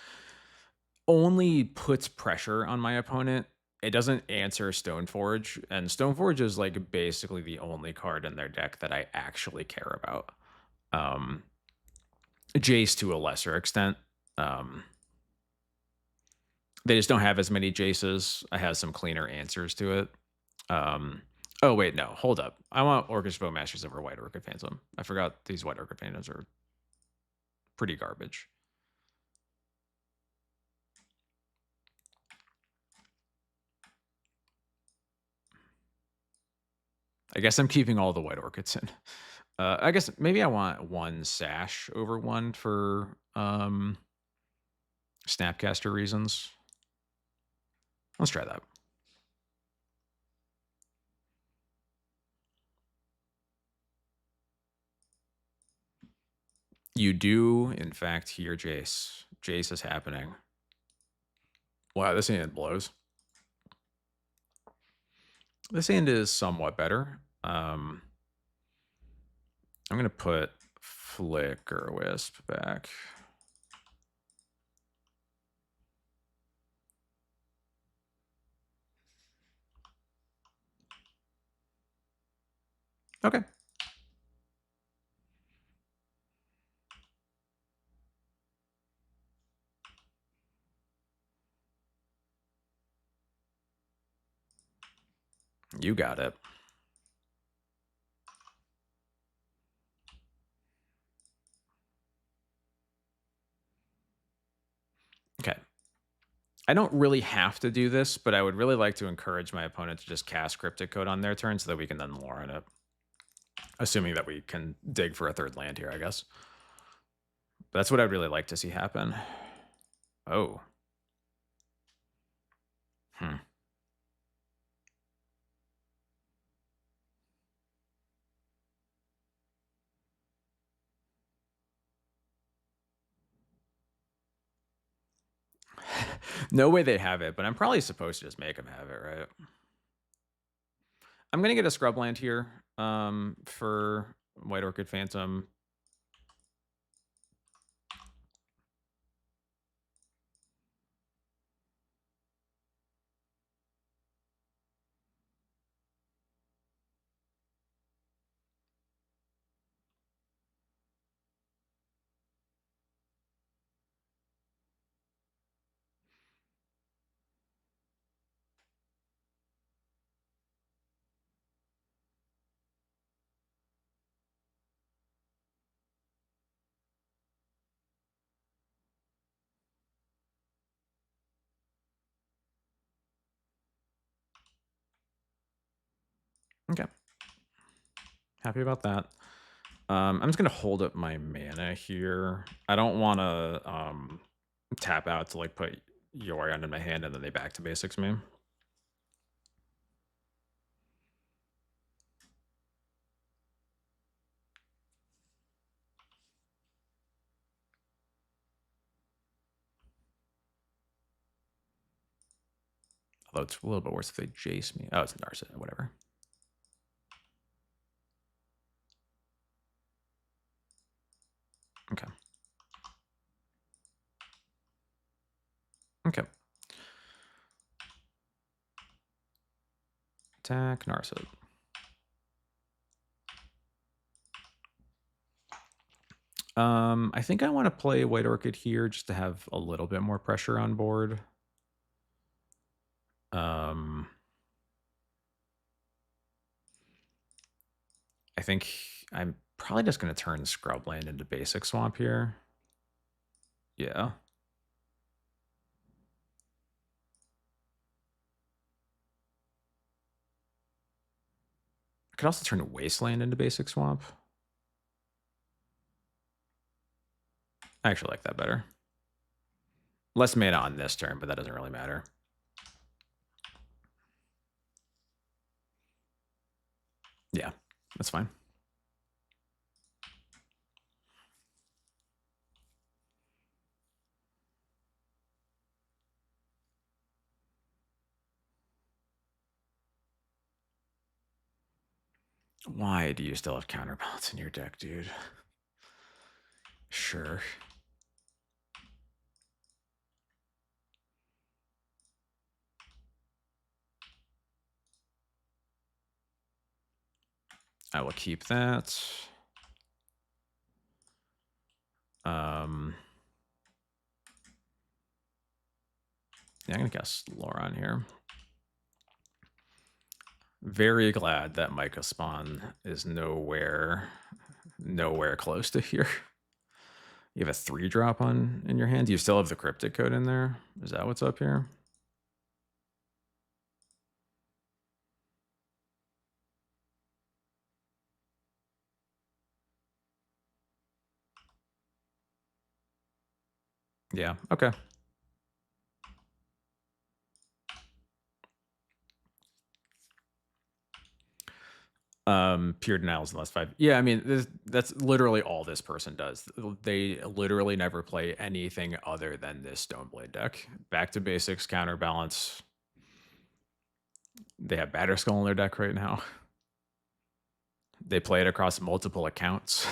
only puts pressure on my opponent. It doesn't answer Stoneforge, and Stoneforge is like basically the only card in their deck that I actually care about. Jace to a lesser extent. They just don't have as many Jaces. I have some cleaner answers to it. Oh, wait, no. Hold up. I want Orcish Bowmasters over White Orchid Phantom. I forgot these White Orchid Phantoms are pretty garbage. I guess I'm keeping all the White Orchids in. I guess maybe I want one Sash over one for Snapcaster reasons. Let's try that. You do, in fact, hear Jace. Jace is happening. Wow, this hand blows. This hand is somewhat better. I'm going to put Flicker Wisp back. Okay. You got it. Okay. I don't really have to do this, but I would really like to encourage my opponent to just cast Cryptic Code on their turn so that we can then lore in it. Assuming that we can dig for a third land here, I guess. That's what I'd really like to see happen. Oh. No way they have it, but I'm probably supposed to just make them have it, right? I'm going to get a scrub land here for White Orchid Phantom. Okay. Happy about that. I'm just gonna hold up my mana here. I don't want to tap out to like put Yorion in my hand and then they back to basics me. Although it's a little bit worse if they Jace me. Oh, it's Narset, whatever. Okay. Okay. Attack Narset. I think I want to play White Orchid here just to have a little bit more pressure on board. I think I'm probably just going to turn Scrubland into Basic Swamp here. Yeah. I could also turn Wasteland into Basic Swamp. I actually like that better. Less mana on this turn, but that doesn't really matter. Yeah, that's fine. Why do you still have Counterbalance in your deck, dude? Sure. I will keep that. Yeah, I'm gonna cast Loran here. Very glad that Micah Spawn is nowhere close to here. You have a 3-drop in your hand. Do you still have the Cryptic Code in there? Is that what's up here? Yeah, okay. Pure denials in the last 5. Yeah, I mean, that's literally all this person does. They literally never play anything other than this Stoneblade deck. Back to basics, counterbalance. They have Batterskull in their deck right now. They play it across multiple accounts.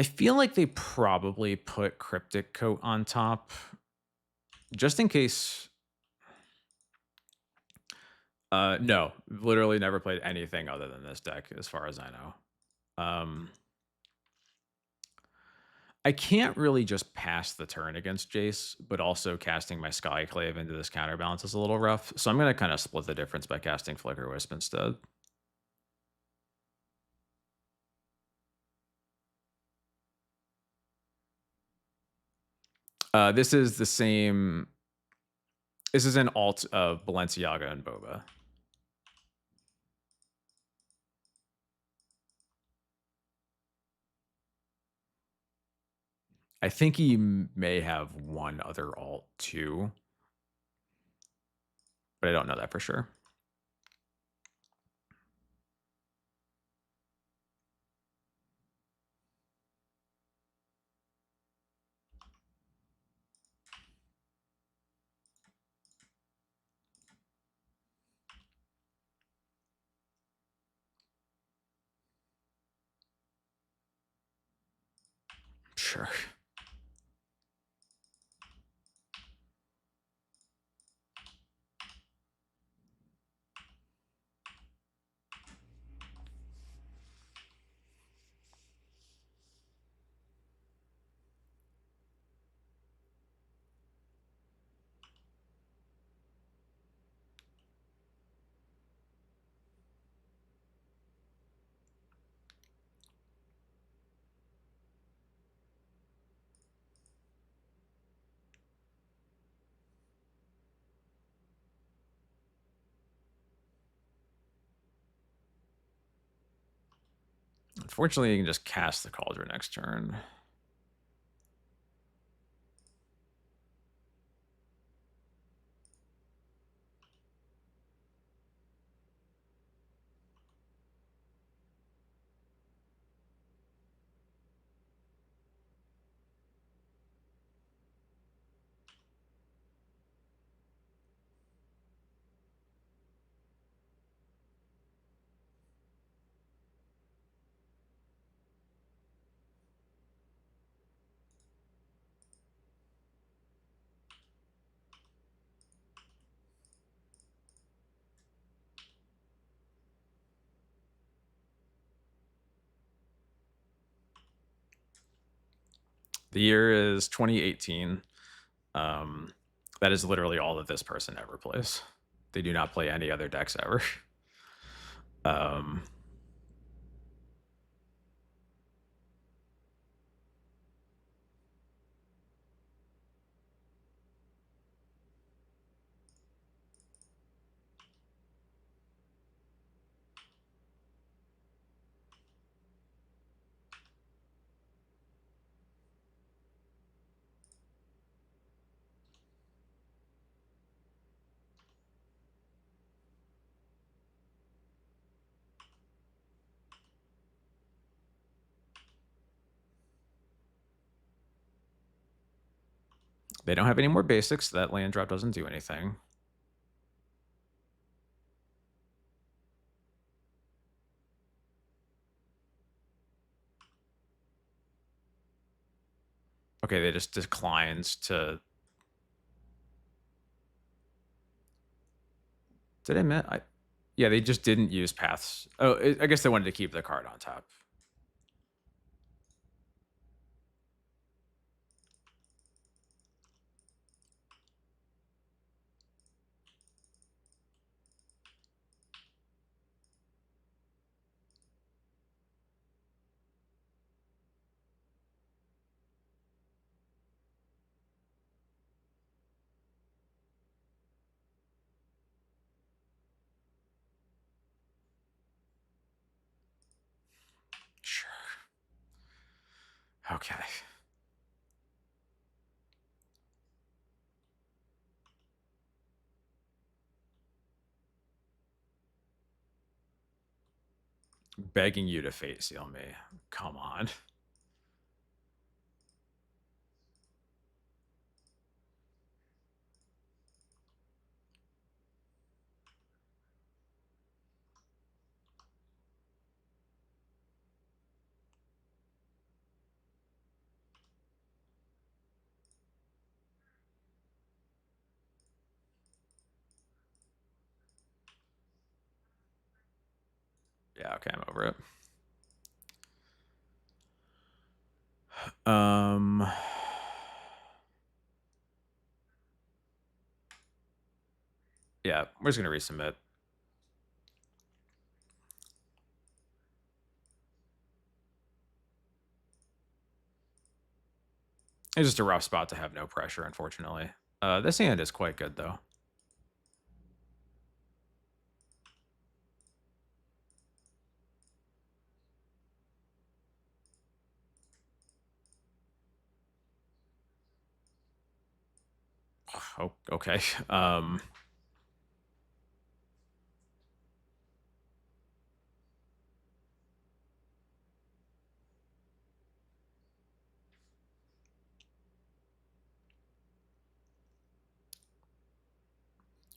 I feel like they probably put Cryptic Coat on top just in case. No, literally never played anything other than this deck as far as I know. I can't really just pass the turn against Jace, but also casting my Skyclave into this counterbalance is a little rough. So I'm going to kind of split the difference by casting Flicker Wisp instead. This is the same. This is an alt of Balenciaga and Boba. I think he may have one other alt too, but I don't know that for sure. Sure. Fortunately, you can just cast the Cauldron next turn. The year is 2018. That is literally all that this person ever plays. They do not play any other decks ever. um, they don't have any more basics. So that land drop doesn't do anything. Okay, they just declines to. Did I admit? Yeah, they just didn't use paths. Oh, I guess they wanted to keep the card on top. Sure. Okay. Begging you to fate seal me. Come on. Yeah, okay, I'm over it. Yeah, we're just gonna resubmit. It's just a rough spot to have no pressure, unfortunately. This hand is quite good, though. Oh, okay.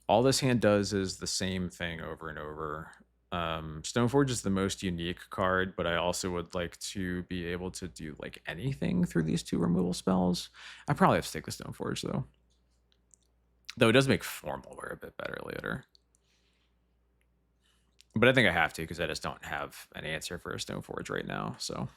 All this hand does is the same thing over and over. Stoneforge is the most unique card, but I also would like to be able to do like anything through these two removal spells. I probably have to take the Stoneforge though. Though it does make Formal Wear a bit better later. But I think I have to because I just don't have an answer for a Stoneforge right now. So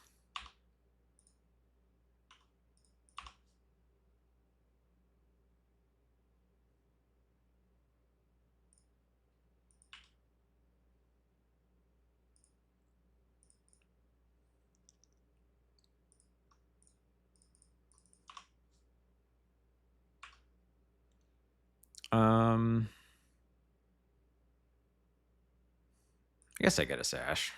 I guess I get a Sash.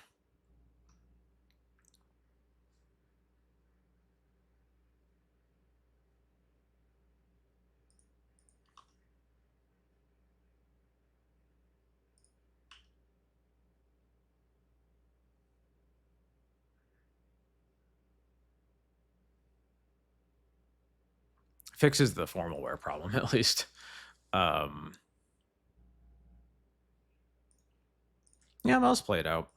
fixes the formal wear problem at least. Yeah, let's play it out.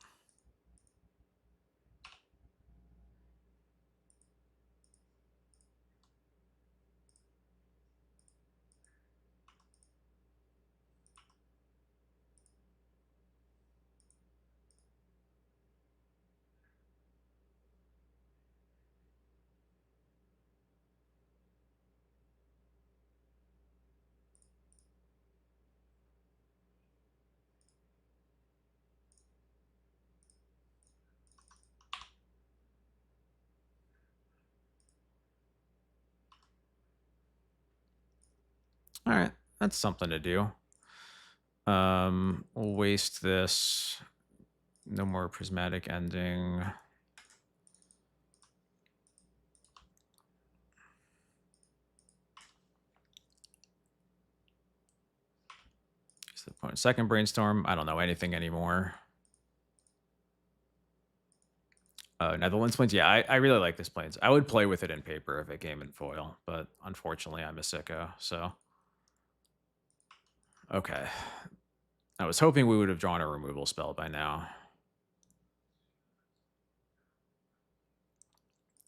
All right, that's something to do. We'll waste this. No more prismatic ending. Just the point. Second brainstorm. I don't know anything anymore. Netherlands Plains. Yeah, I really like this Plains. I would play with it in paper if it came in foil, but unfortunately I'm a sicko, so. Okay. I was hoping we would have drawn a removal spell by now.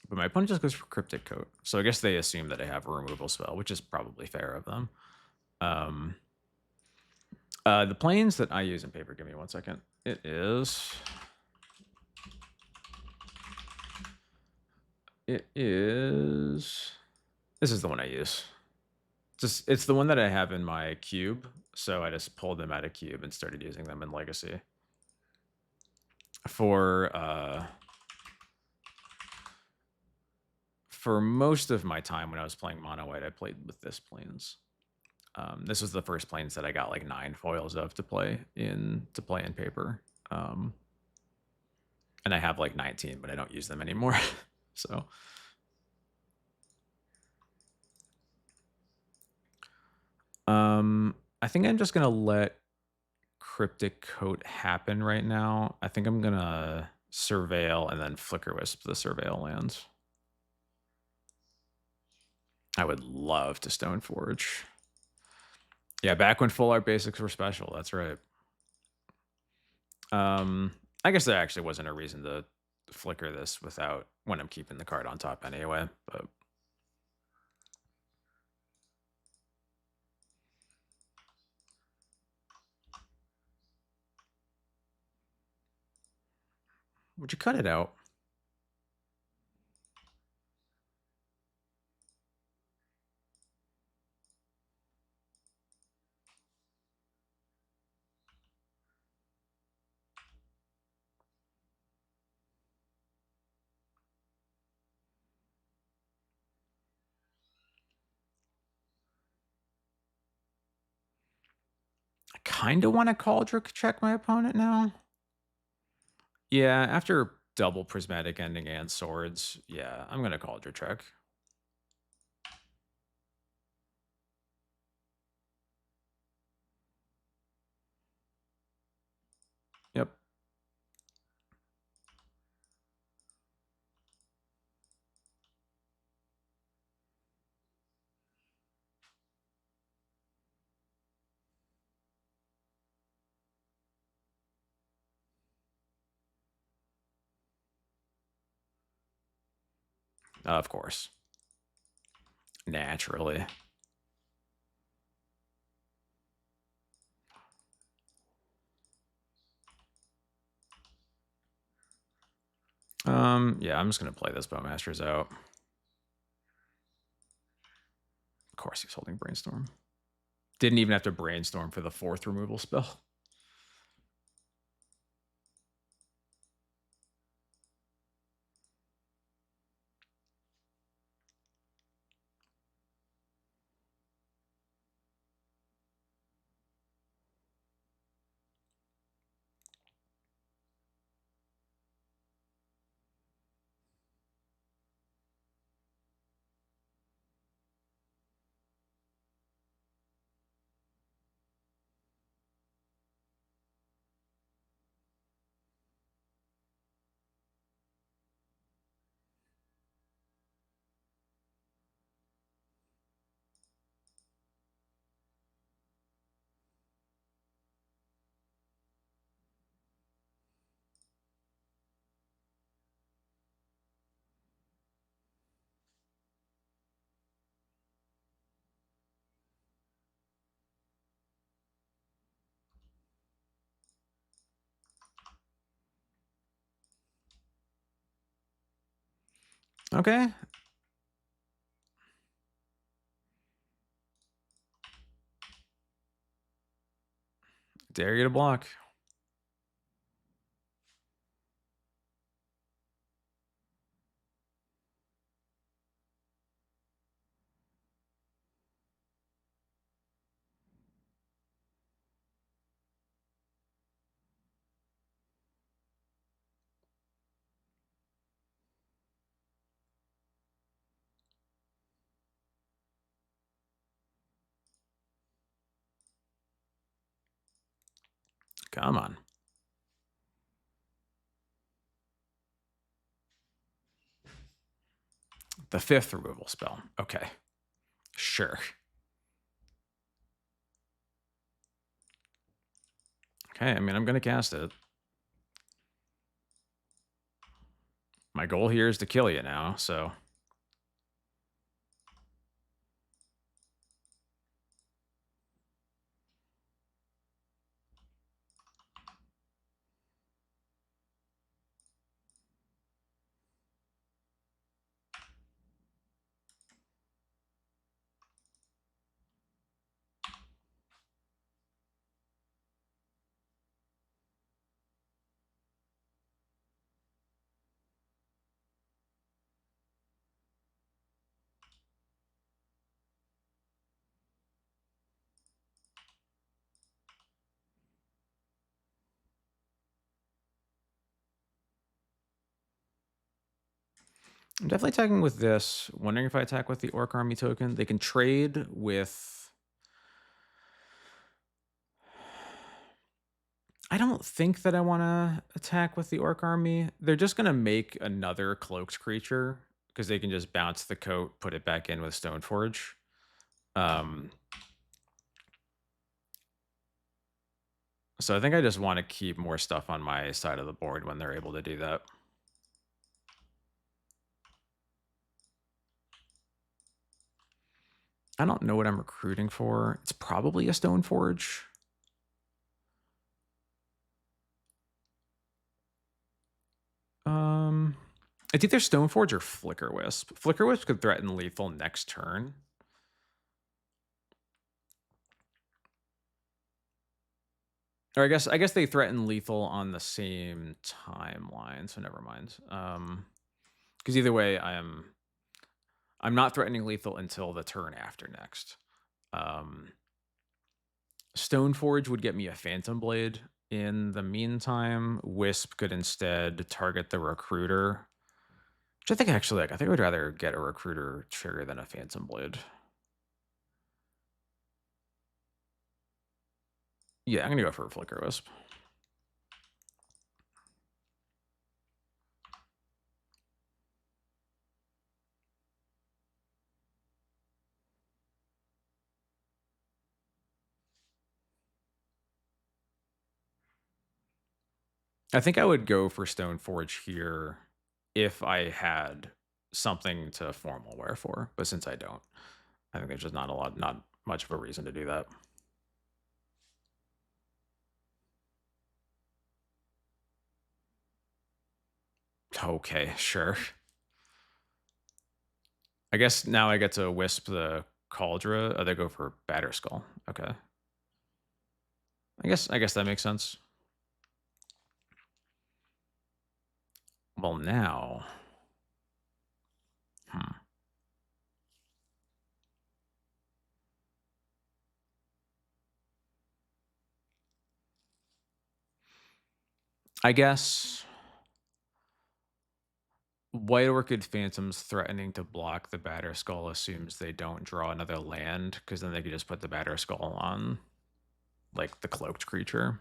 But my opponent just goes for Cryptic Coat. So I guess they assume that I have a removal spell, which is probably fair of them. The planes that I use in paper, give me 1 second. It is... This is the one I use. It's the one that I have in my cube, so I just pulled them out of cube and started using them in Legacy. For most of my time when I was playing Mono White, I played with this planes. This was the first planes that I got like 9 foils of to play in paper. And I have like 19, but I don't use them anymore. So I think I'm just gonna let Cryptic Coat happen right now. I think I'm gonna Surveil and then Flicker Wisp the Surveil lands. I would love to Stoneforge. Yeah, back when full art basics were special. That's right. I guess there actually wasn't a reason to flicker this without when I'm keeping the card on top anyway, but would you cut it out? I kind of want to Cauldron check my opponent now. Yeah, after double Prismatic Ending and Swords, yeah, I'm going to Cauldron check. Yep. Of course. Naturally. Yeah, I'm just going to play this Bowmasters out. Of course he's holding Brainstorm. Didn't even have to Brainstorm for the 4th removal spell. Okay. Dare you to block. Come on. The 5th removal spell. Okay. Sure. Okay, I mean, I'm going to cast it. My goal here is to kill you now, so... I'm definitely attacking with this. Wondering if I attack with the Orc Army token. They can trade with... I don't think that I want to attack with the Orc Army. They're just going to make another cloaked creature because they can just bounce the coat, put it back in with Stoneforge. So I think I just want to keep more stuff on my side of the board when they're able to do that. I don't know what I'm recruiting for. It's probably a Stoneforge. It's either Stoneforge or Flicker Wisp. Flicker Wisp could threaten lethal next turn. Or I guess they threaten lethal on the same timeline, so never mind. Because either way, I'm not threatening lethal until the turn after next. Stoneforge would get me a Phantom Blade. In the meantime, Wisp could instead target the Recruiter. Which I think actually, I think I would rather get a Recruiter trigger than a Phantom Blade. Yeah, I'm going to go for a Flicker Wisp. I think I would go for Stoneforge here if I had something to formal wear for, but since I don't, I think there's just not much of a reason to do that. Okay, sure. I guess now I get to Wisp the Cauldra. Oh, they go for Batterskull. Okay. I guess that makes sense. Well, now... I guess... White Orchid Phantoms threatening to block the Batterskull assumes they don't draw another land, because then they could just put the Batterskull on, like, the cloaked creature.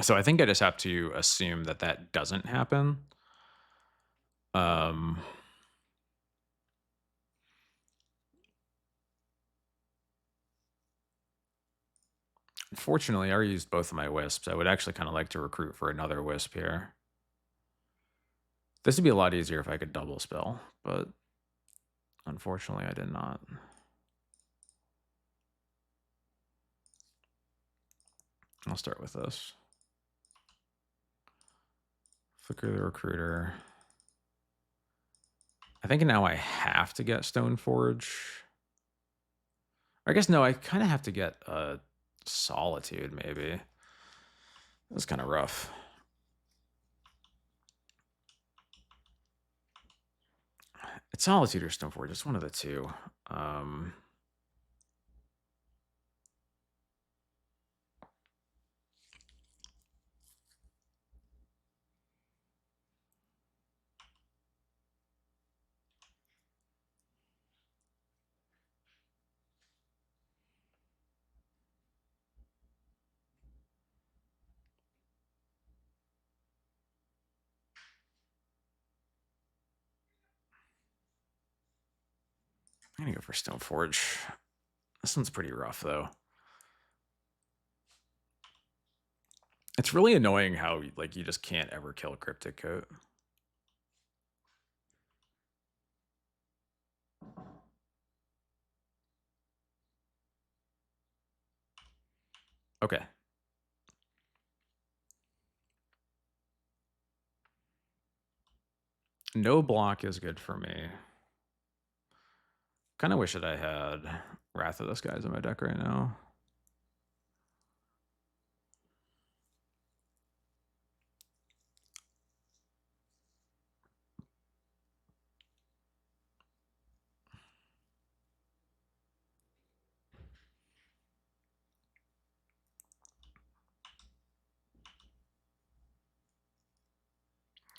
So I think I just have to assume that that doesn't happen. Unfortunately, I already used both of my Wisps. I would actually kind of like to recruit for another Wisp here. This would be a lot easier if I could double spell, but unfortunately I did not. I'll start with this. Flicker the Recruiter. I think now I have to get Stoneforge. I guess no, I kind of have to get Solitude, maybe. That's kind of rough. It's Solitude or Stoneforge. It's one of the two. I'm gonna go for Stoneforge. This one's pretty rough, though. It's really annoying how like you just can't ever kill Cryptic Coat. Okay. No block is good for me. Kind of wish that I had Wrath of the Skies in my deck right now.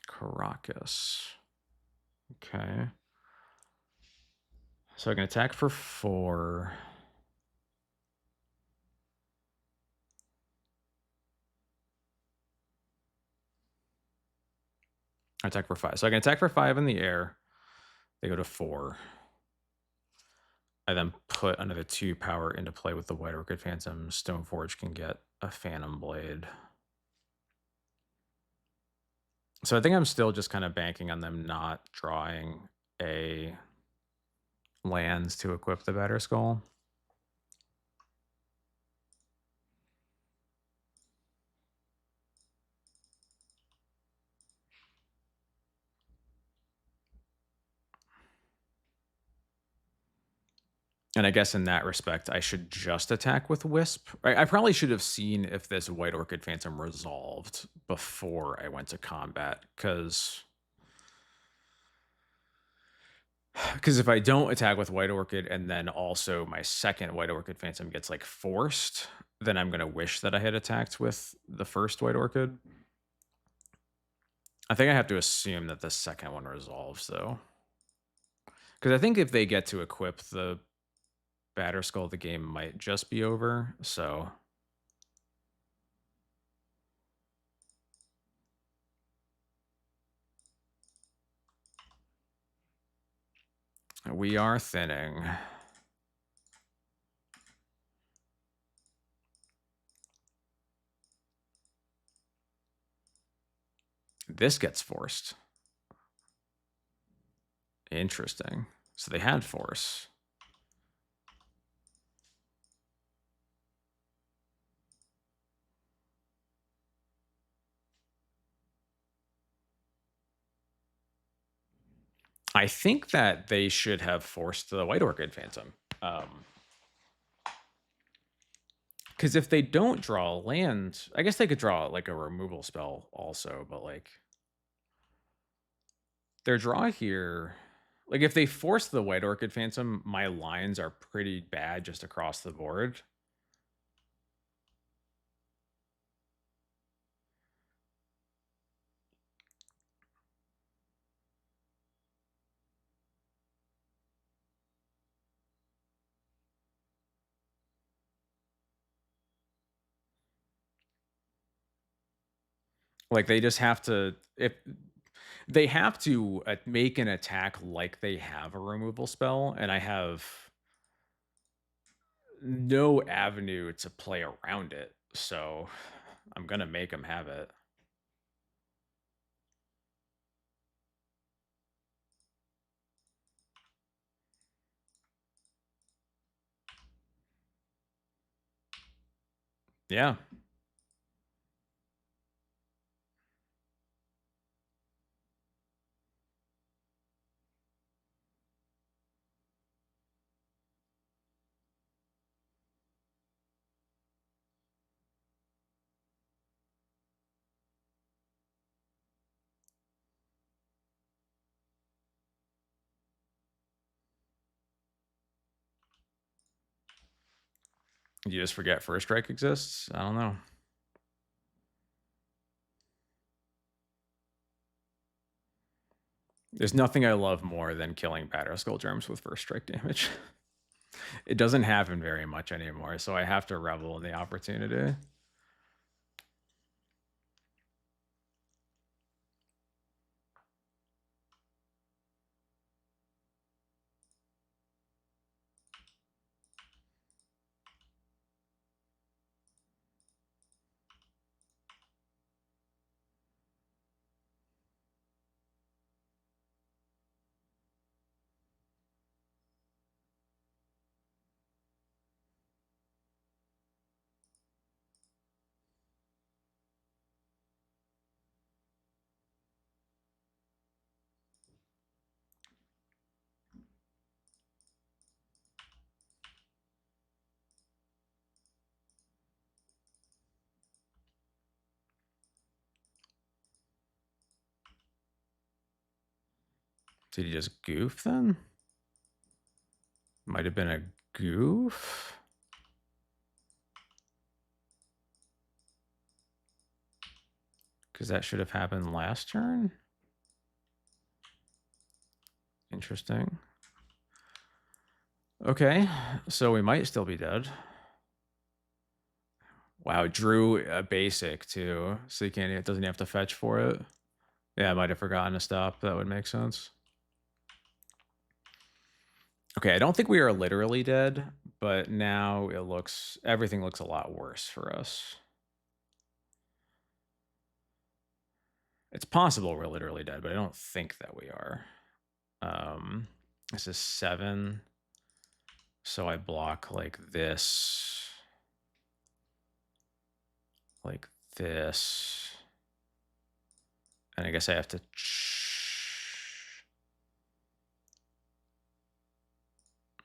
Caracas. Okay. So I can attack for 4. I attack for 5. So I can attack for 5 in the air. They go to 4. I then put another 2 power into play with the White Orchid Phantom. Stoneforge can get a Phantom Blade. So I think I'm still just kind of banking on them not drawing a lands to equip the Batter Skull. And I guess in that respect, I should just attack with Wisp. I probably should have seen if this White Orchid Phantom resolved before I went to combat, because if I don't attack with White Orchid and then also my second White Orchid Phantom gets like forced, then I'm going to wish that I had attacked with the first White Orchid. I think I have to assume that the second one resolves, though. Because I think if they get to equip the Batter Skull, the game might just be over, so... We are thinning. This gets forced. Interesting. So they had force. I think that they should have forced the White Orchid Phantom. Because if they don't draw a land, I guess they could draw like a removal spell also, but like their draw here, like if they force the White Orchid Phantom, my lines are pretty bad just across the board. Like they just have to, if they have to make an attack like they have a removal spell, and I have no avenue to play around it, so I'm gonna make them have it. Yeah. You just forget First Strike exists? I don't know. There's nothing I love more than killing Batterskull Germs with First Strike damage. It doesn't happen very much anymore, so I have to revel in the opportunity. Did he just goof then? Might have been a goof. Because that should have happened last turn. Interesting. Okay, so we might still be dead. Wow, drew a basic too, so it doesn't have to fetch for it. Yeah, I might have forgotten to stop. That would make sense. Okay, I don't think we are literally dead, but now everything looks a lot worse for us. It's possible we're literally dead, but I don't think that we are. This is 7. So I block like this. Like this. And I guess I have to...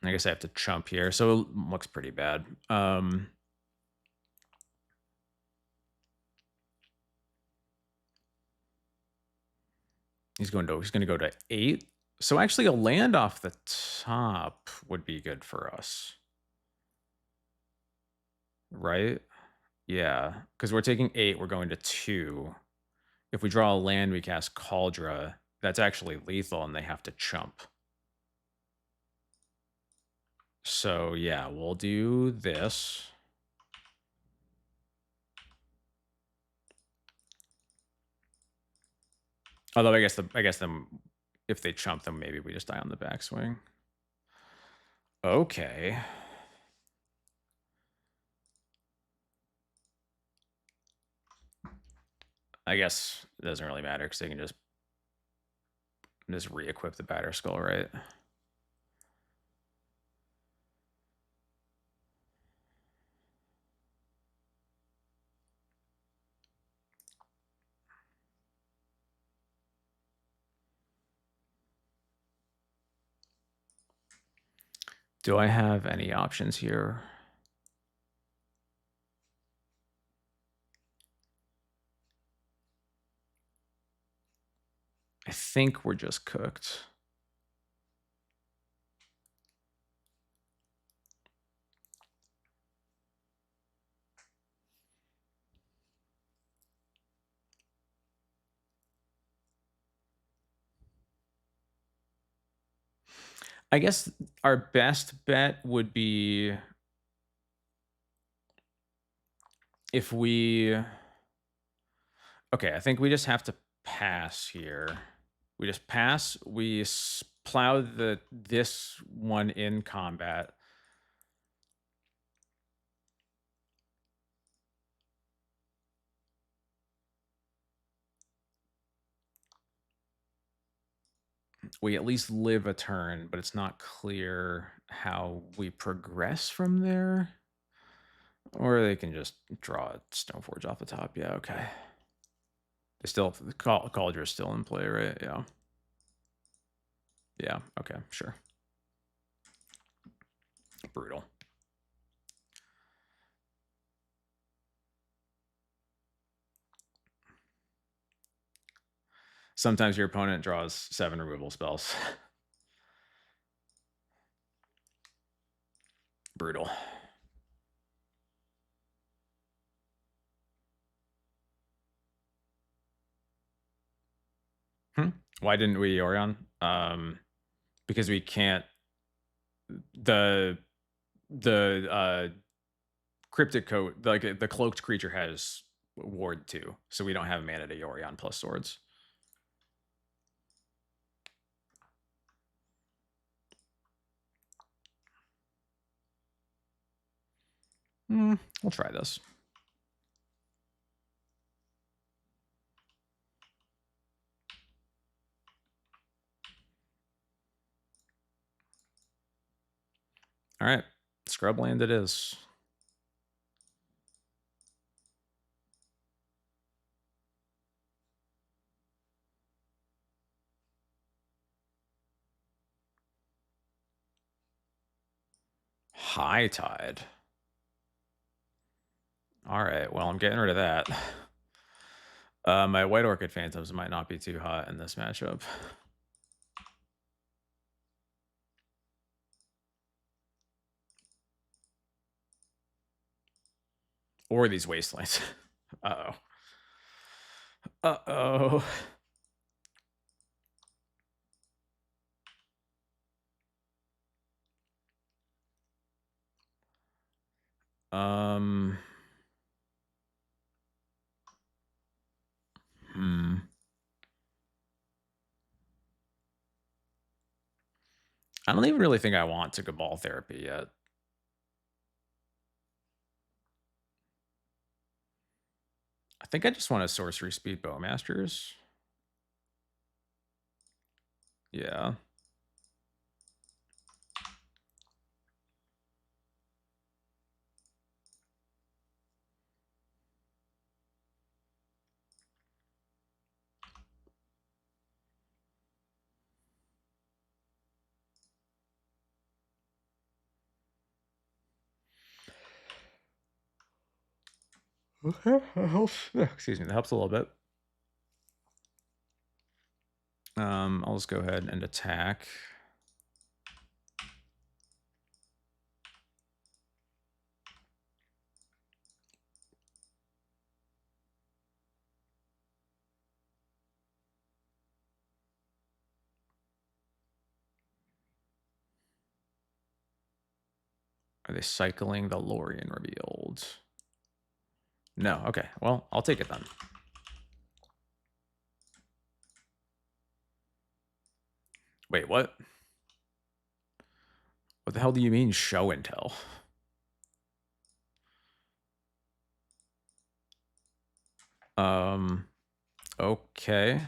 I guess I have to chump here. So it looks pretty bad. He's going to go to 8. So actually a land off the top would be good for us. Right? Yeah. Because we're taking 8, we're going to 2. If we draw a land, we cast Cauldra. That's actually lethal, and they have to chump. So yeah, we'll do this. Although I guess them if they chump them, maybe we just die on the backswing. Okay. I guess it doesn't really matter because they can just re-equip the Batterskull, right? Do I have any options here? I think we're just cooked. I guess our best bet would be if we... Okay, I think we just have to pass here. We just pass. We plow this one in combat. We at least live a turn, but it's not clear how we progress from there. Or they can just draw a Stoneforge off the top. Yeah, okay. They still, the Cauldra is still in play, right? Yeah. Yeah, okay, sure. Brutal. Sometimes your opponent draws 7 removal spells. Brutal. Why didn't we Orion? Because we can't. The cryptic coat, like the cloaked creature has ward 2, so we don't have mana to Yorion plus swords. We'll try this. All right, Scrubland it is. High Tide. All right, well, I'm getting rid of that. My White Orchid Phantoms might not be too hot in this matchup. Or these Wastelands. Uh-oh. Uh-oh. I don't even really think I want to Cabal Therapy yet. I think I just want a Sorcery Speed Bowmasters. Yeah. Okay, that helps. Excuse me, that helps a little bit. I'll just go ahead and attack. Are they cycling the Lorien Revealed? No, okay. Well, I'll take it then. Wait, what? What the hell do you mean show and tell? Okay.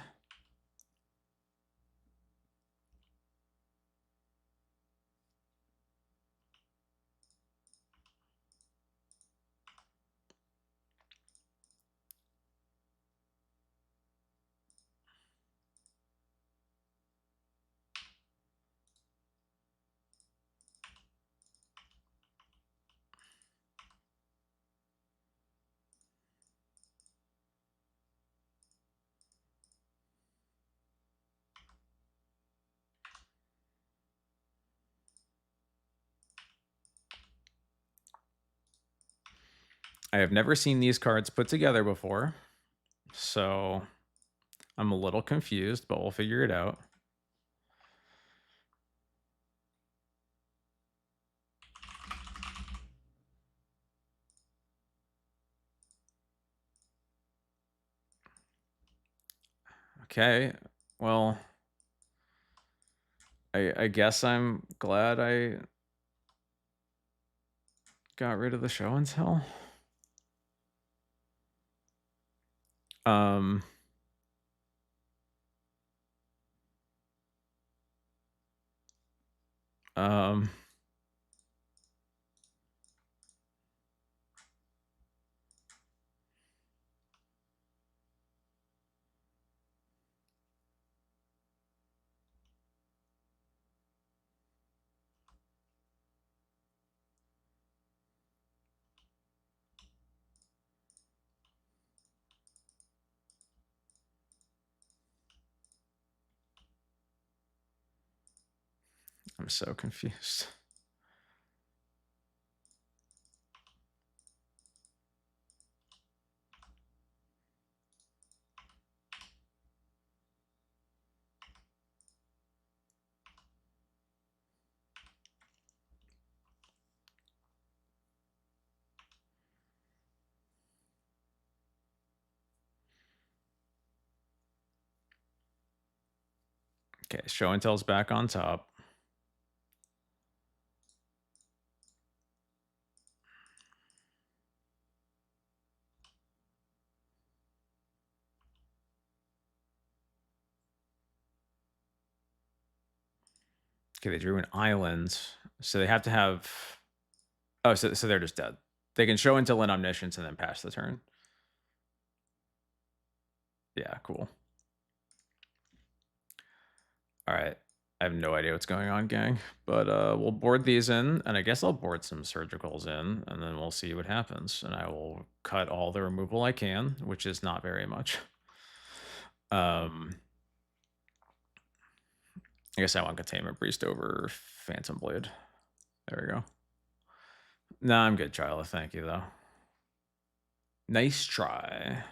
I have never seen these cards put together before, so I'm a little confused, but we'll figure it out. Okay, well, I guess I'm glad I got rid of the show and tell. Um, I'm so confused. Okay, show and tell's back on top. Okay, they drew an island, so they have to have. Oh, so they're just dead. They can show until an omniscience and then pass the turn. Yeah, cool. All right. I have no idea what's going on, gang. But we'll board these in, and I guess I'll board some surgicals in, and then we'll see what happens. And I will cut all the removal I can, which is not very much. I guess I want Containment Priest over Phantom Blade. There we go. Nah, I'm good, Charla. Thank you, though. Nice try.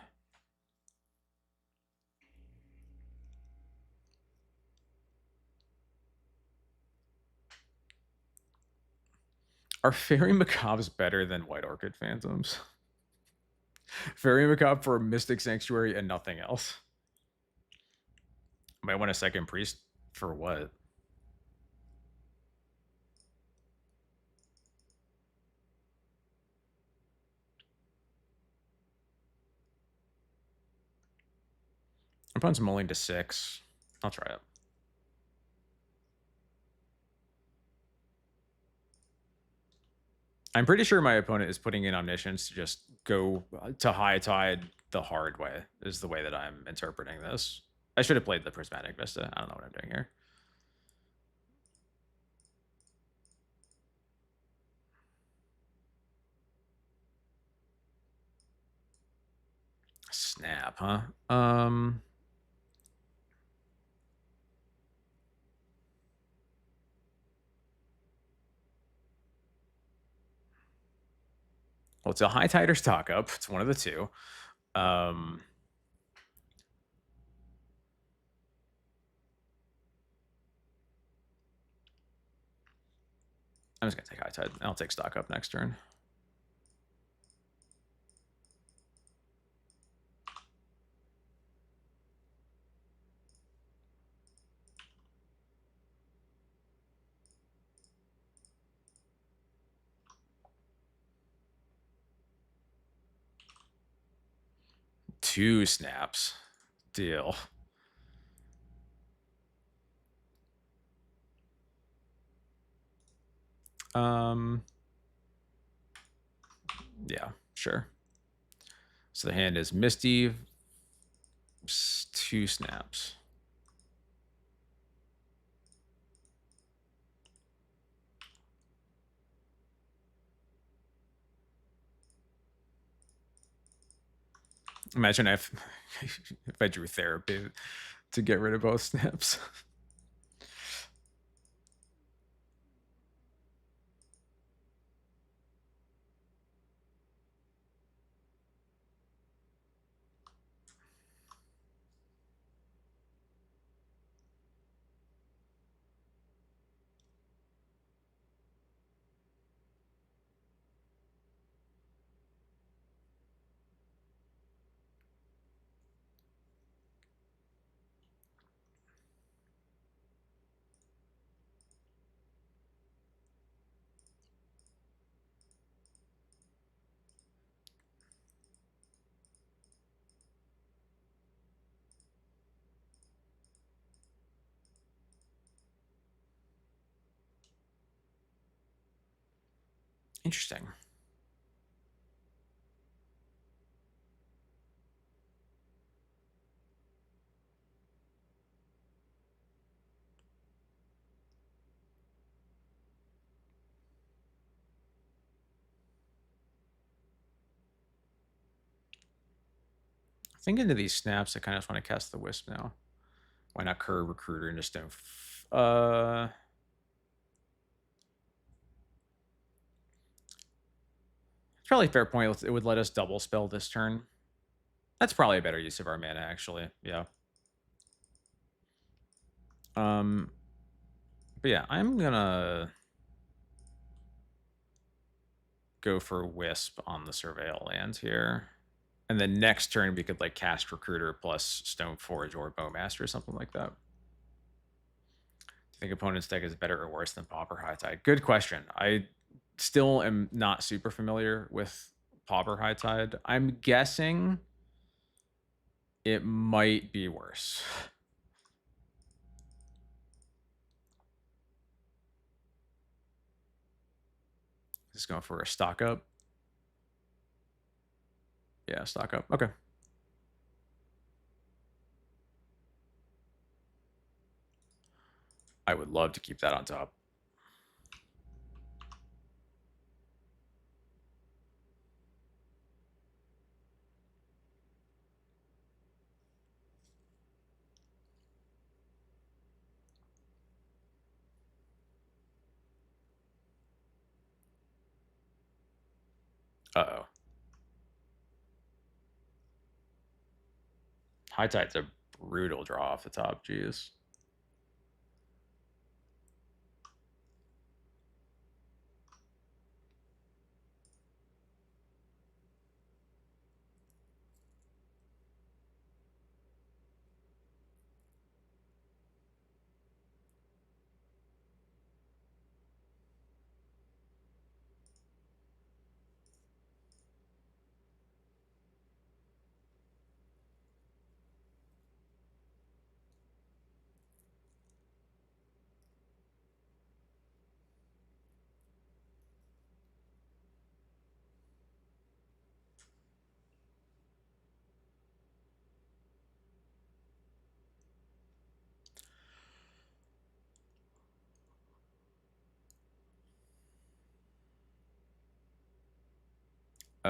Are Fairy Macabres better than White Orchid Phantoms? Fairy Macabre for Mystic Sanctuary and nothing else. Might want a second priest for what? Opponent's mulling to 6. I'll try it. I'm pretty sure my opponent is putting in Omniscience to just go to High Tide the hard way, is the way that I'm interpreting this. I should have played the Prismatic Vista. I don't know what I'm doing here. Snap, huh? Well, it's a High Tide or Stock Up. It's one of the two. I'm just going to take High Tide. I'll take Stock Up next turn. Two snaps. Deal. Yeah, sure. So the hand is Misty. 2 snaps. Imagine if I drew Therapy to get rid of both snaps. Interesting. I think into these snaps, I kind of just want to cast the Wisp now. Why not Curve Recruiter and just don't... It's probably a fair point. It would let us double spell this turn. That's probably a better use of our mana, actually. Yeah. But yeah, I'm gonna go for Wisp on the Surveil land here. And then next turn, we could like cast Recruiter plus Stoneforge or Bowmaster or something like that. think opponent's deck is better or worse than Pauper High Tide? Good question. I still am not super familiar with Pauper High Tide. I'm guessing it might be worse. Just going for a stock up. Yeah, stock up. Okay. I would love to keep that on top. Uh-oh. High Tide's a brutal draw off the top. Jeez.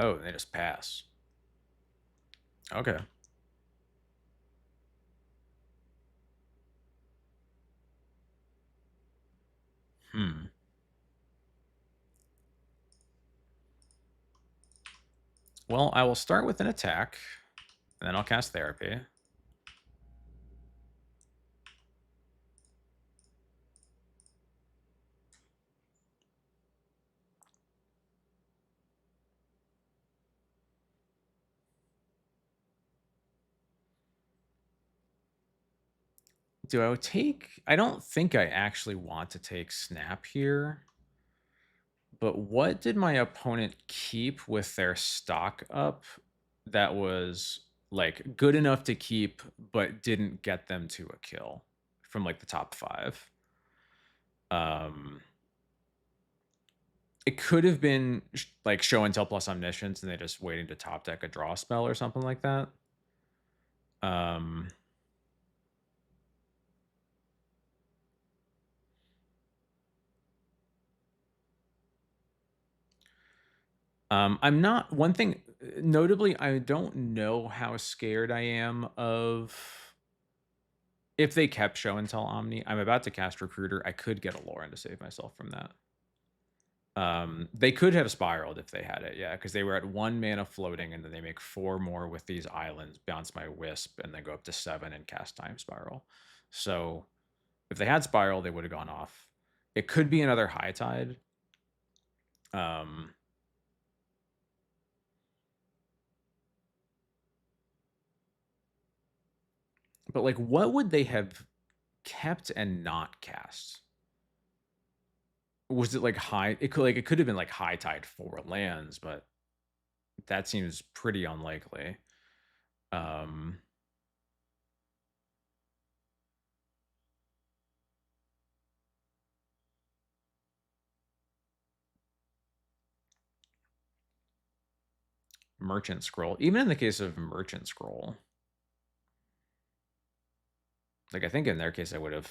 Oh, they just pass. Okay. Hmm. Well, I will start with an attack, and then I'll cast Therapy. Do I take... I don't think I actually want to take Snap here. But what did my opponent keep with their stock up that was, like, good enough to keep, but didn't get them to a kill from, like, the top 5? It could have been, like, Show and Tell plus Omniscience, and they just waiting to top deck a draw spell or something like that. I'm not... One thing, notably, I don't know how scared I am of... If they kept Show and Tell Omni, I'm about to cast Recruiter. I could get a Lauren to save myself from that. They could have spiraled if they had it, yeah, because they were at 1 mana floating, and then they make 4 more with these islands, bounce my Wisp, and then go up to 7 and cast Time Spiral. So if they had Spiral, they would have gone off. It could be another High Tide. But, like, what would they have kept and not cast? Was it, like, high... It could have been, like, High Tide 4 lands, but that seems pretty unlikely. Merchant Scroll. Even in the case of Merchant Scroll, like, I think in their case I would have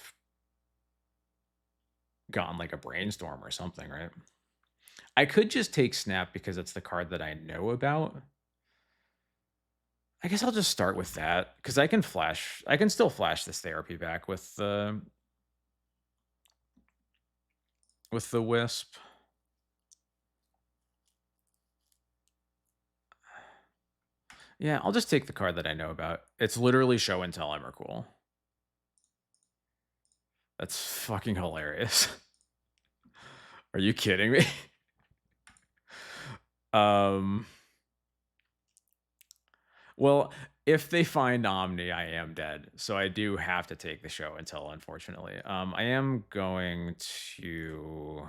gotten, like, a Brainstorm or something, right? I could just take Snap because it's the card that I know about. I guess I'll just start with that, because I can still flash this Therapy back with the Wisp. Yeah, I'll just take the card that I know about. It's literally Show and Tell Emrakul. That's fucking hilarious. Are you kidding me? Well, If they find Omni, I am dead. So I do have to take the show and tell, unfortunately. I am going to.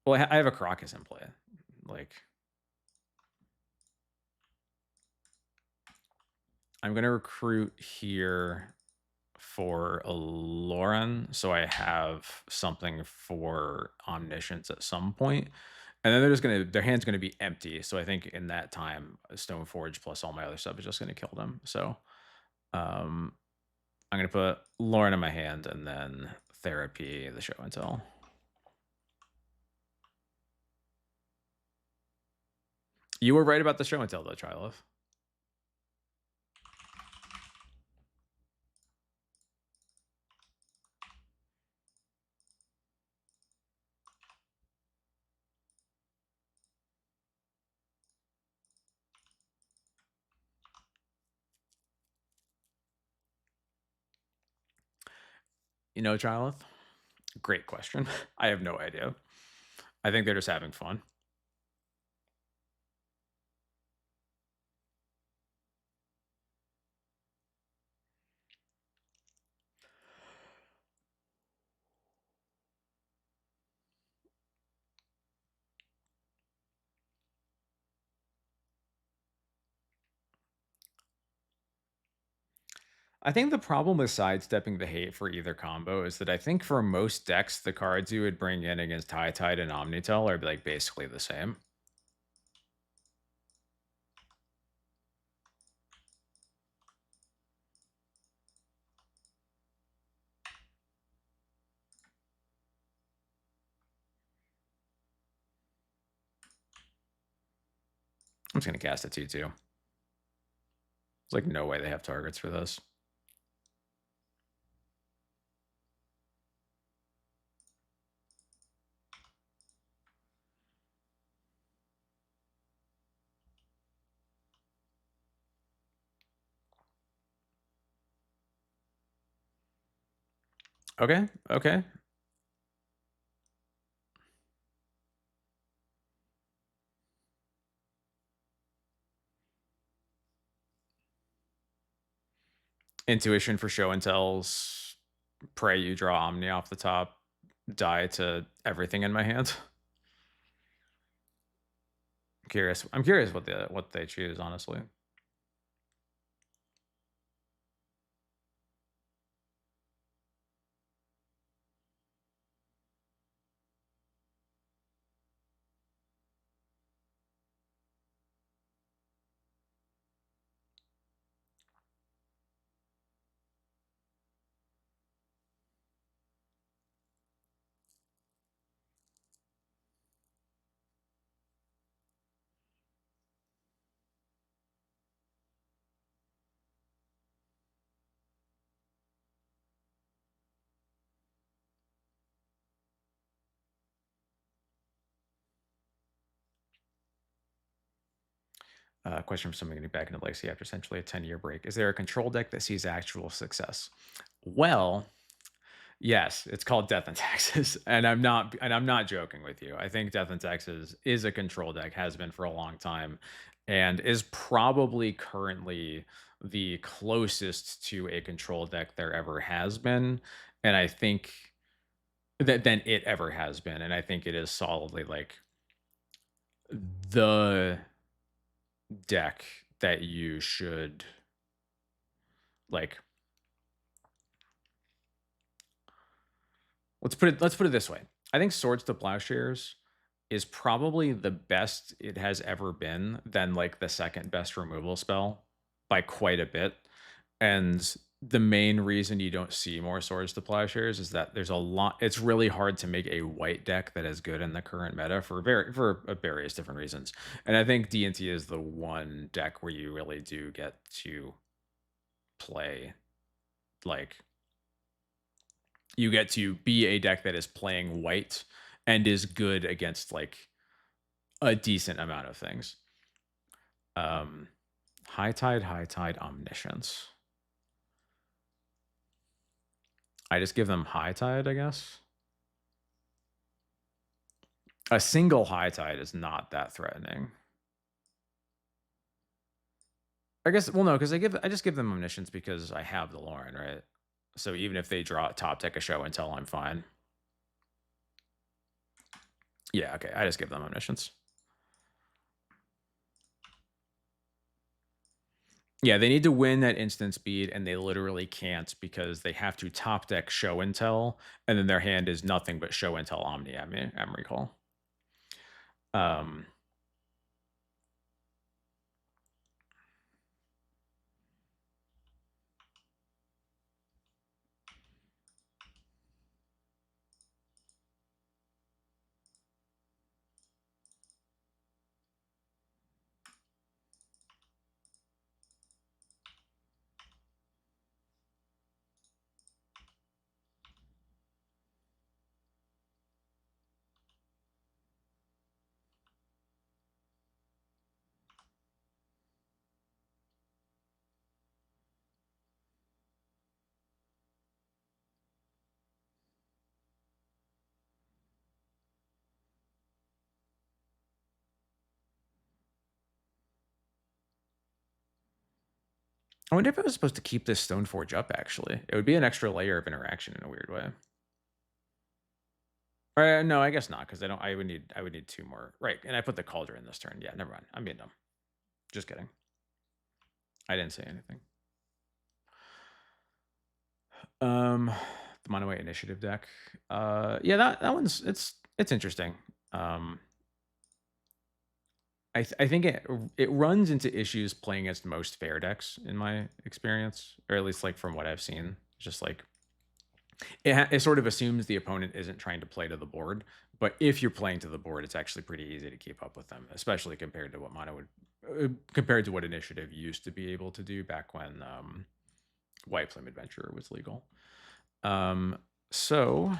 Well, I have a Crocus in play. Like, I'm going to recruit here for a Lauren, so I have something for Omniscience at some point. And then they're just gonna their hand's gonna be empty. So I think in that time, Stoneforge plus all my other stuff is just gonna kill them. So I'm gonna put Lauren in my hand and then Therapy, the show and tell. You were right about the show and tell though, Trilov. You know, Trilov? Great question. I have no idea. I think they're just having fun. I think the problem with sidestepping the hate for either combo is that I think for most decks, the cards you would bring in against High Tide and Omnitell are like basically the same. I'm just gonna cast a 2/2. There's like no way they have targets for this. Okay, okay. Intuition for show and tells. Pray you draw Omni off the top. Die to everything in my hand. Curious. I'm curious what they choose, honestly. Question from somebody getting back into Legacy after essentially a 10-year break. Is there a control deck that sees actual success? Well, yes, it's called Death and Taxes, and I'm not joking with you. I think Death and Taxes is a control deck, has been for a long time, and is probably currently the closest to a control deck there ever has been. And I think that than it ever has been. And I think it is solidly like the deck that you should like. Let's put it this way. I think Swords to Plowshares is probably the best it has ever been, than like the second best removal spell by quite a bit. And the main reason you don't see more Swords to Plowshares is that there's a lot. It's really hard to make a white deck that is good in the current meta for various different reasons. And I think D&T is the one deck where you really do get to play like you get to be a deck that is playing white and is good against like a decent amount of things. High Tide, Omniscience. I just give them High Tide, I guess. A single High Tide is not that threatening. I guess, well, no, because I just give them Omniscience because I have the Lauren, right? So even if they draw top deck a Show and Tell, I'm fine. Yeah, okay, I just give them Omniscience. Yeah, they need to win that instant speed, and they literally can't because they have to top deck Show and Tell, and then their hand is nothing but Show and Tell Omni Am Recall. I wonder if I was supposed to keep this Stoneforge up, actually. It would be an extra layer of interaction in a weird way. No, I guess not, because I would need 2 more. Right, and I put the Cauldron this turn. Yeah, never mind. I'm being dumb. Just kidding. I didn't say anything. The Mono White Initiative deck. Yeah, that one's it's interesting. I think it runs into issues playing against most fair decks in my experience, or at least like from what I've seen. Just like it sort of assumes the opponent isn't trying to play to the board, but if you're playing to the board, it's actually pretty easy to keep up with them, especially compared to what Mono would compared to what Initiative used to be able to do back when White Flame Adventurer was legal. So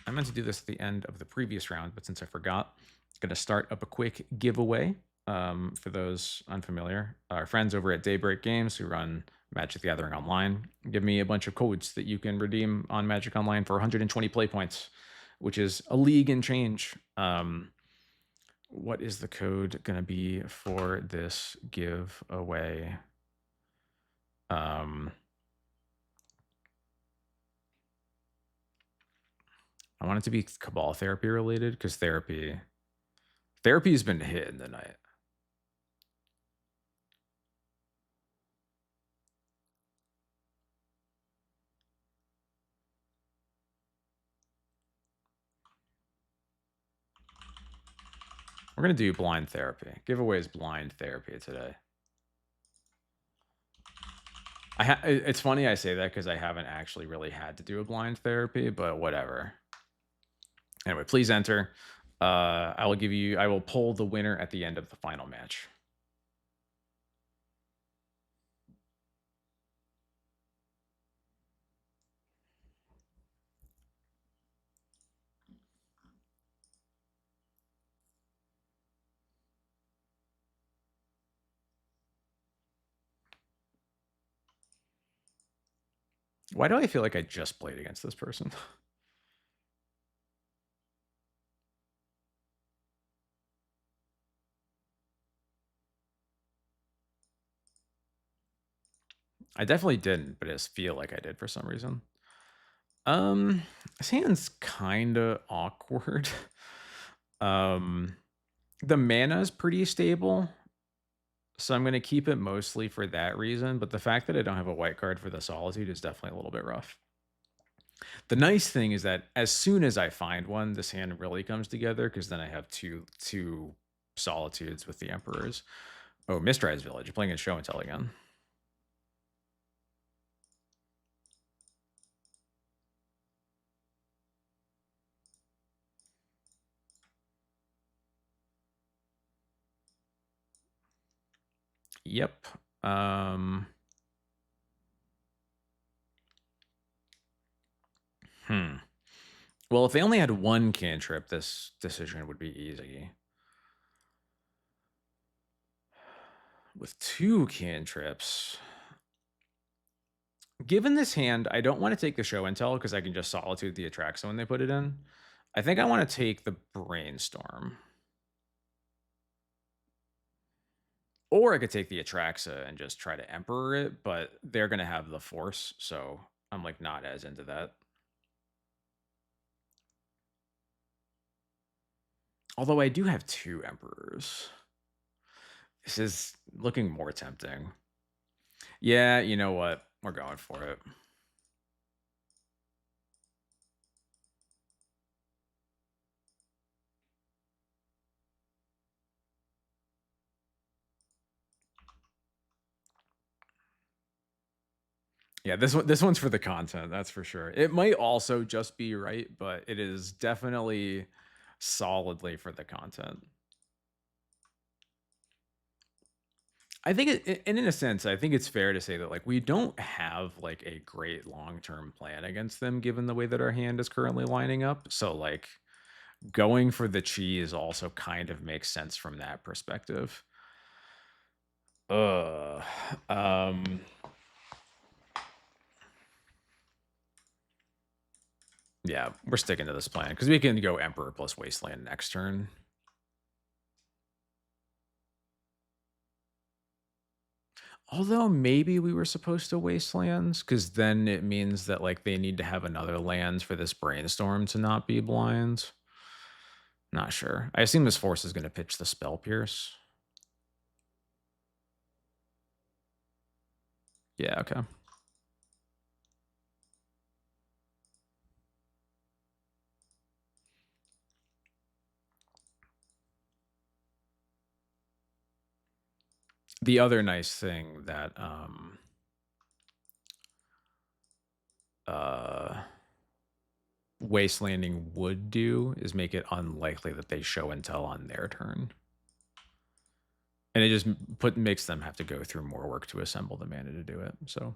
I meant to do this at the end of the previous round, but since I forgot, I'm going to start up a quick giveaway. For those unfamiliar, our friends over at Daybreak Games who run Magic the Gathering Online give me a bunch of codes that you can redeem on Magic Online for 120 play points, which is a league and change. What is the code going to be for this giveaway? I want it to be Cabal therapy related because therapy has been hit in the night. We're going to do blind therapy. Giveaway is blind therapy today. It's funny I say that because I haven't actually really had to do a blind therapy, but whatever. Anyway, please enter. I will pull the winner at the end of the final match. Why do I feel like I just played against this person? I definitely didn't, but I just feel like I did for some reason. This hand's kind of awkward. The mana is pretty stable, so I'm going to keep it mostly for that reason, but the fact that I don't have a white card for the Solitude is definitely a little bit rough. The nice thing is that as soon as I find one, this hand really comes together because then I have two Solitudes with the Emperors. Oh, Mistrise Village. You're playing in Show and Tell again. Yep. Well, if they only had one cantrip, this decision would be easy. With 2 cantrips, given this hand, I don't want to take the Show and Tell because I can just Solitude the Atraxa when they put it in. I think I want to take the Brainstorm. Or I could take the Atraxa and just try to Emperor it, but they're gonna have the Force, so I'm, like, not as into that. Although I do have 2 Emperors. This is looking more tempting. Yeah, you know what? We're going for it. Yeah, this one's for the content, that's for sure. It might also just be right, but it is definitely solidly for the content. I think and in a sense, I think it's fair to say that like we don't have like a great long-term plan against them given the way that our hand is currently lining up. So like going for the cheese also kind of makes sense from that perspective. Uh um yeah, we're sticking to this plan because we can go Emperor plus Wasteland next turn. Although maybe we were supposed to Wastelands, because then it means that like they need to have another lands for this brainstorm to not be blind. Not sure. I assume this force is gonna pitch the Spell Pierce. Yeah, okay. The other nice thing that uh Wastelanding would do is make it unlikely that they show and tell on their turn. And it just makes them have to go through more work to assemble the mana to do it. So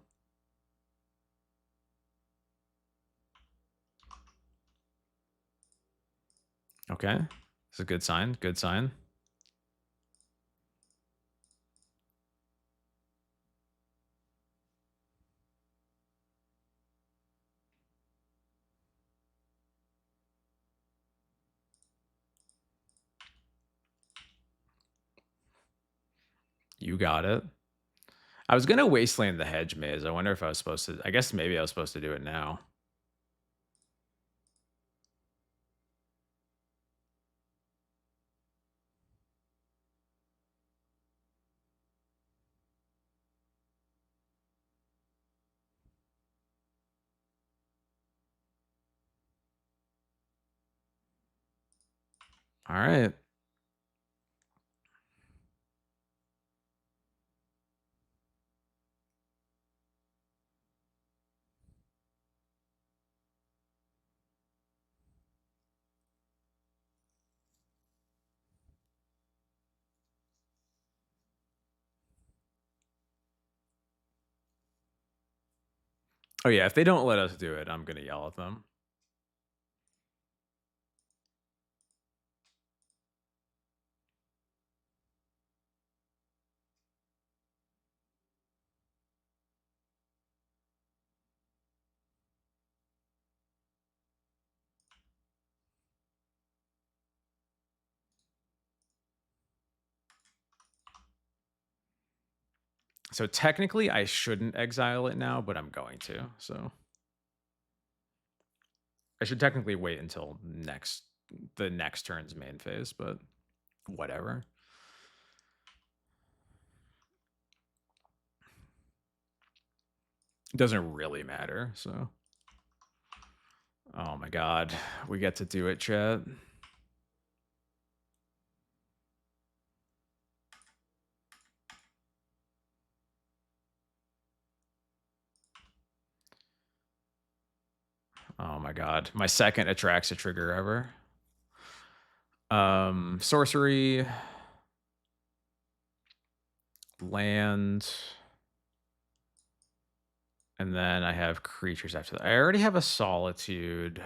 okay. It's a good sign. Good sign. You got it. I was gonna Wasteland the Hedge Maze. I wonder if I was supposed to. I guess maybe I was supposed to do it now. All right. Oh yeah, if they don't let us do it, I'm gonna yell at them. So technically, I shouldn't exile it now, but I'm going to. So I should technically wait until the next turn's main phase, but whatever. It doesn't really matter. So, oh my god, we get to do it, chat. Oh my god, my second Atraxa trigger ever. Sorcery, land, and then I have creatures after that. I already have a Solitude.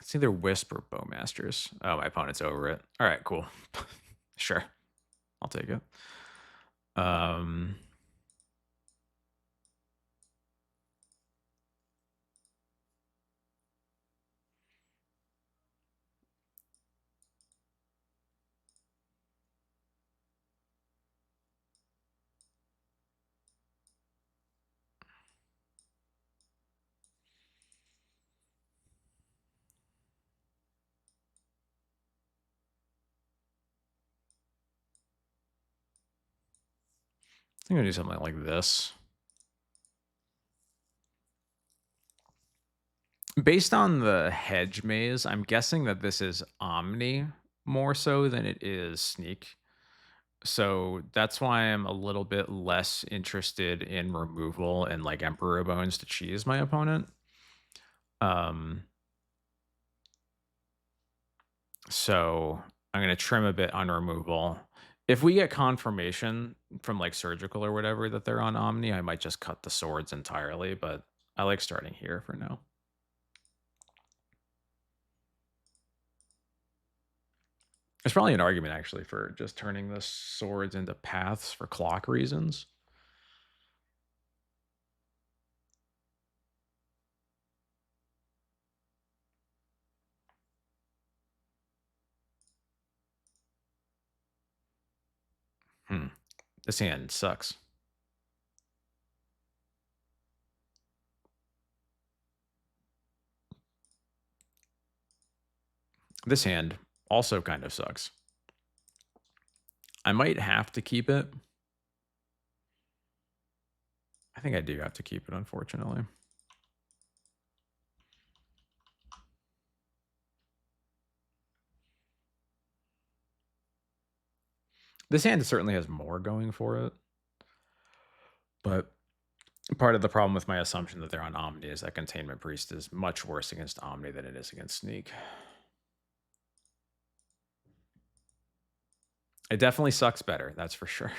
It's either Wisp or Bowmasters. Oh, my opponent's over it. All right, cool. Sure. I'll take it. I'm gonna do something like this. Based on the hedge maze, I'm guessing that this is Omni more so than it is Sneak. So that's why I'm a little bit less interested in removal and like Emperor Bones to cheese my opponent. Um, so I'm gonna trim a bit on removal. If we get confirmation from like surgical or whatever that they're on Omni, I might just cut the swords entirely, but I like starting here for now. There's probably an argument actually for just turning the swords into paths for clock reasons. This hand sucks. This hand also kind of sucks. I might have to keep it. I think I do have to keep it, unfortunately. This hand certainly has more going for it. But part of the problem with my assumption that they're on Omni is that Containment Priest is much worse against Omni than it is against Sneak. It definitely sucks better, that's for sure.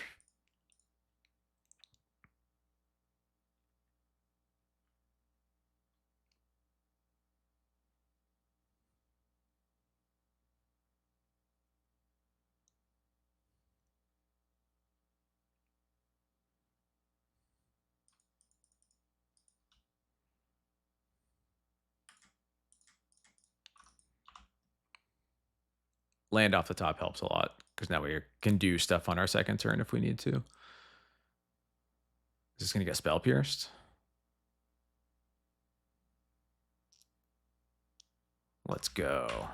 Land off the top helps a lot, because now we can do stuff on our second turn if we need to. Is this going to get Spell Pierced? Let's go.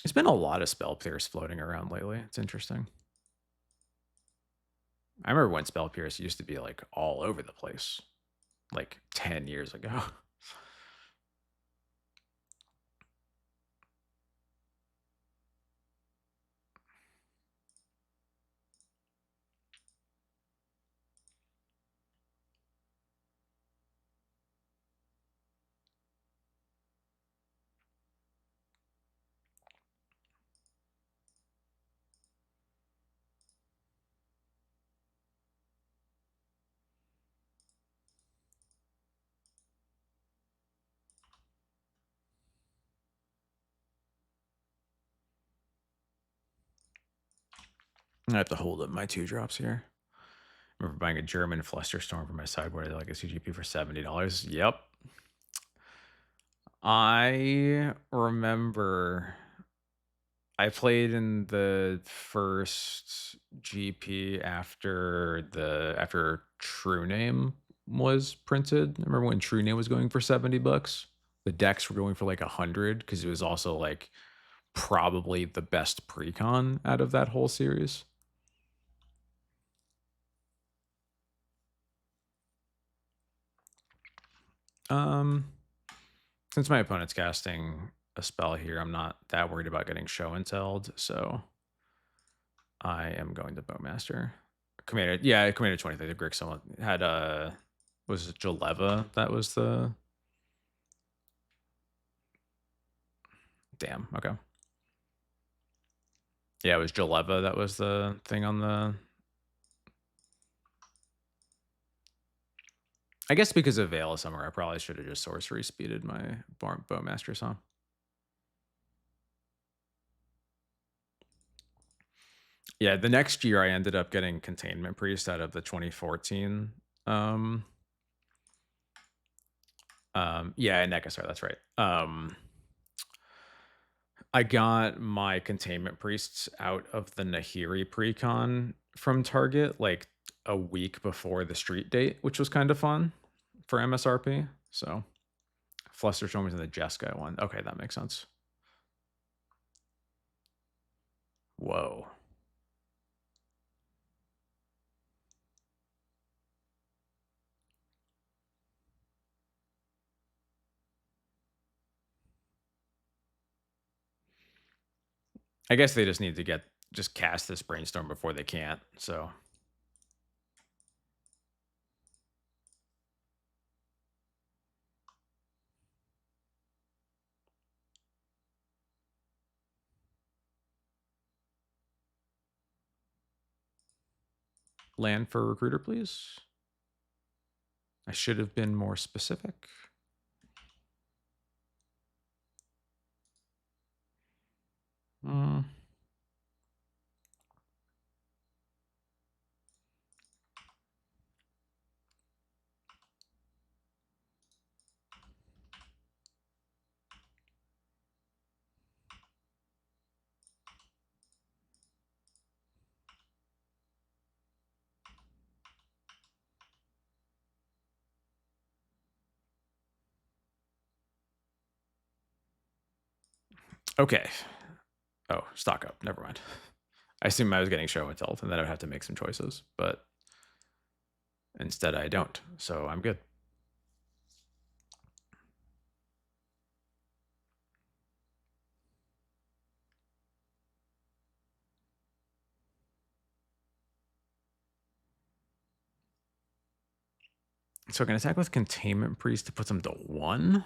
There's been a lot of Spell Pierce floating around lately. It's interesting. I remember when Spell Pierce used to be like all over the place, like 10 years ago. I have to hold up my 2-drops here. I remember buying a German Flusterstorm for my sideboard at like a CGP for $70. Yep. I remember I played in the first GP after True Name was printed. I remember when True Name was going for $70. The decks were going for like 100 because it was also like probably the best precon out of that whole series. Since my opponent's casting a spell here, I'm not that worried about getting show and telled, so I am going to Bowmaster. Commander, yeah, Commander 23, the Grixis had was it Jaleva? That was the damn, okay. Yeah, it was Jaleva, that was the thing on the I guess because of Veil of Summer, I probably should have just sorcery speeded my Bowmaster Song. Yeah, the next year I ended up getting Containment Priest out of the 2014. Yeah, Nekasar, that's right. I got my Containment Priests out of the Nahiri precon from Target like a week before the street date, which was kind of fun for MSRP. So Flusterstorm was in the Jeskai one. Okay, that makes sense. Whoa. I guess they just need to just cast this Brainstorm before they can't, so. Land for Recruiter, please. I should have been more specific. Okay. Oh, stock up. Never mind. I assumed I was getting show and tell, and then I would have to make some choices, but instead I don't, so I'm good. So I can attack with Containment Priest to put them to 1.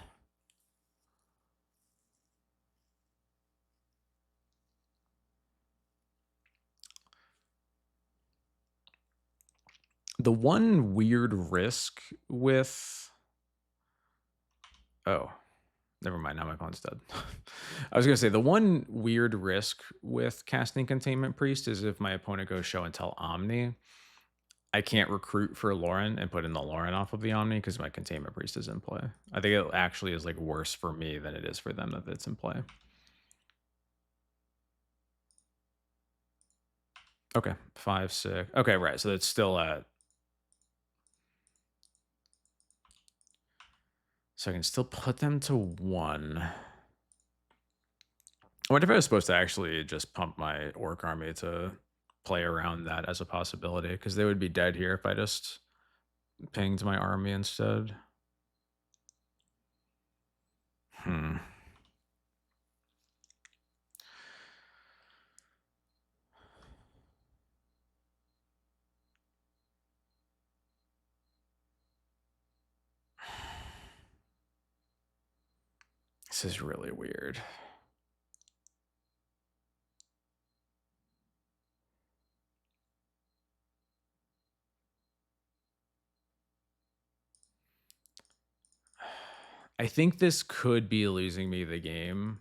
The one weird risk with... Oh, never mind. Now my opponent's dead. I was going to say, the one weird risk with casting Containment Priest is if my opponent goes show and tell Omni, I can't recruit for Lauren and put in the Lauren off of the Omni because my Containment Priest is in play. I think it actually is like worse for me than it is for them that it's in play. Okay, 5, 6. Okay, right. So it's still at... So I can still put them to 1. I wonder if I was supposed to actually just pump my Orc army to play around that as a possibility, because they would be dead here if I just pinged my army instead. This is really weird. I think this could be losing me the game.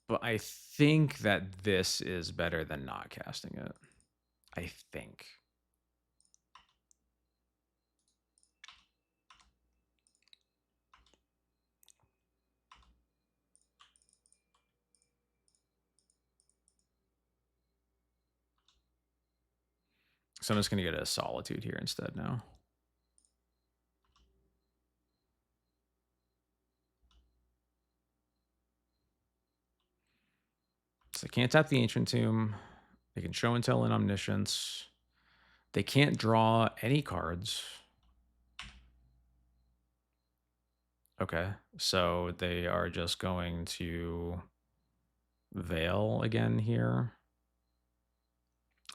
But I think that this is better than not casting it. I think. So I'm just going to get a Solitude here instead now. So they can't tap the Ancient Tomb. They can show and tell in Omniscience. They can't draw any cards. Okay, so they are just going to Veil again here.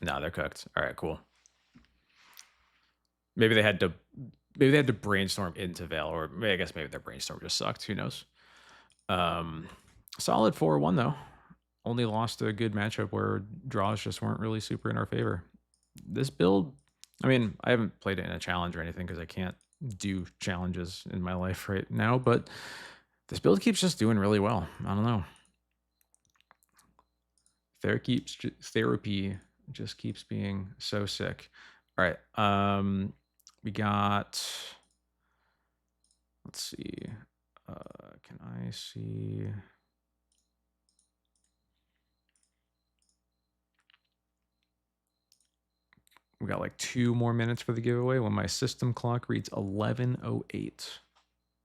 No, they're cooked. All right, cool. Maybe they had to brainstorm into Veil, or I guess maybe their brainstorm just sucked. Who knows? Solid 4-1 though. Only lost a good matchup where draws just weren't really super in our favor. This build I mean, I haven't played it in a challenge or anything because I can't do challenges in my life right now, but this build keeps just doing really well. I don't know. Therapy just keeps being so sick. All right. We got, let's see. Can I see? We got like 2 more minutes for the giveaway. When my system clock reads 11:08,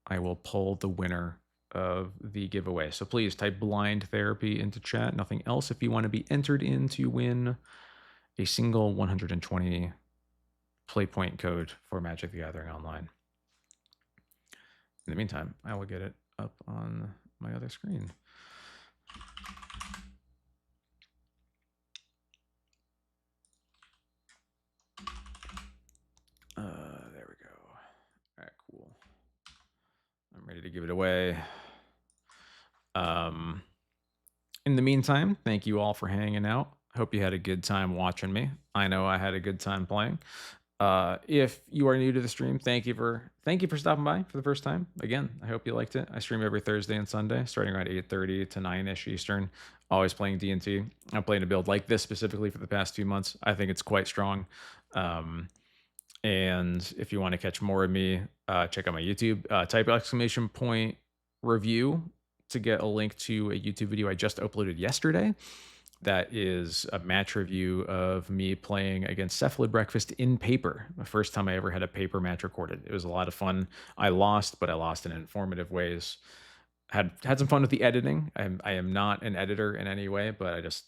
I will pull the winner of the giveaway. So please type blind therapy into chat. Nothing else if you want to be entered in to win a single 120 play point code for Magic the Gathering Online. In the meantime, I will get it up on my other screen. There we go. All right, cool. I'm ready to give it away. In the meantime, thank you all for hanging out. Hope you had a good time watching me. I know I had a good time playing. If you are new to the stream, thank you for stopping by for the first time. Again, I hope you liked it. I stream every Thursday and Sunday, starting around 8:30 to 9ish Eastern. Always playing D&T. I'm playing a build like this specifically for the past few months. I think it's quite strong. And if you want to catch more of me, check out my YouTube. Type !review to get a link to a YouTube video I just uploaded yesterday. That is a match review of me playing against Cephalid Breakfast in paper. The first time I ever had a paper match recorded. It was a lot of fun. I lost, but I lost in informative ways. Had some fun with the editing. I am not an editor in any way, but I just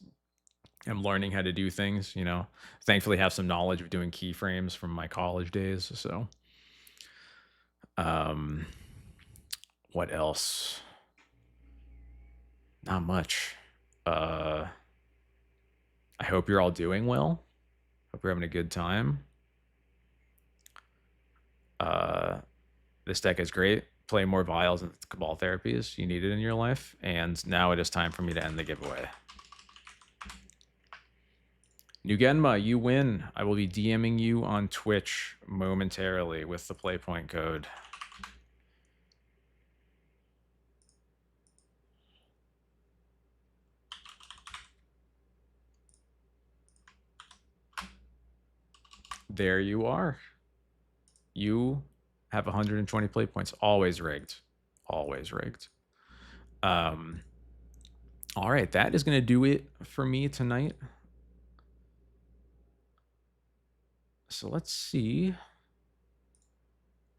am learning how to do things, you know. Thankfully have some knowledge of doing keyframes from my college days. So what else? Not much. I hope you're all doing well. Hope you're having a good time. This deck is great. Play more vials and Cabal therapies. You need it in your life. And now it is time for me to end the giveaway. Nugenma, you win. I will be DMing you on Twitch momentarily with the playpoint code. There you are. You have 120 play points. Always rigged. Always rigged. All right, that is going to do it for me tonight. So let's see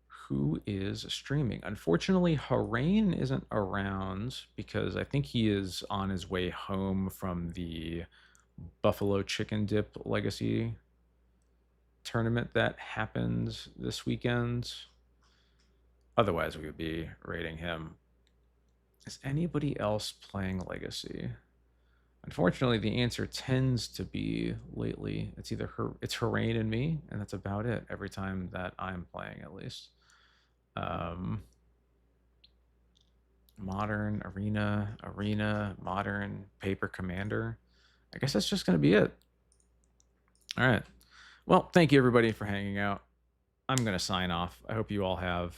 who is streaming. Unfortunately, Harain isn't around because I think he is on his way home from the Buffalo Chicken Dip Legacy tournament that happened this weekend. Otherwise, we would be rating him. Is anybody else playing Legacy? Unfortunately, the answer tends to be lately, it's either it's Harain and me, and that's about it every time that I'm playing, at least. Modern, arena, modern, paper commander. I guess that's just going to be it. All right. Well, thank you everybody for hanging out. I'm going to sign off. I hope you all have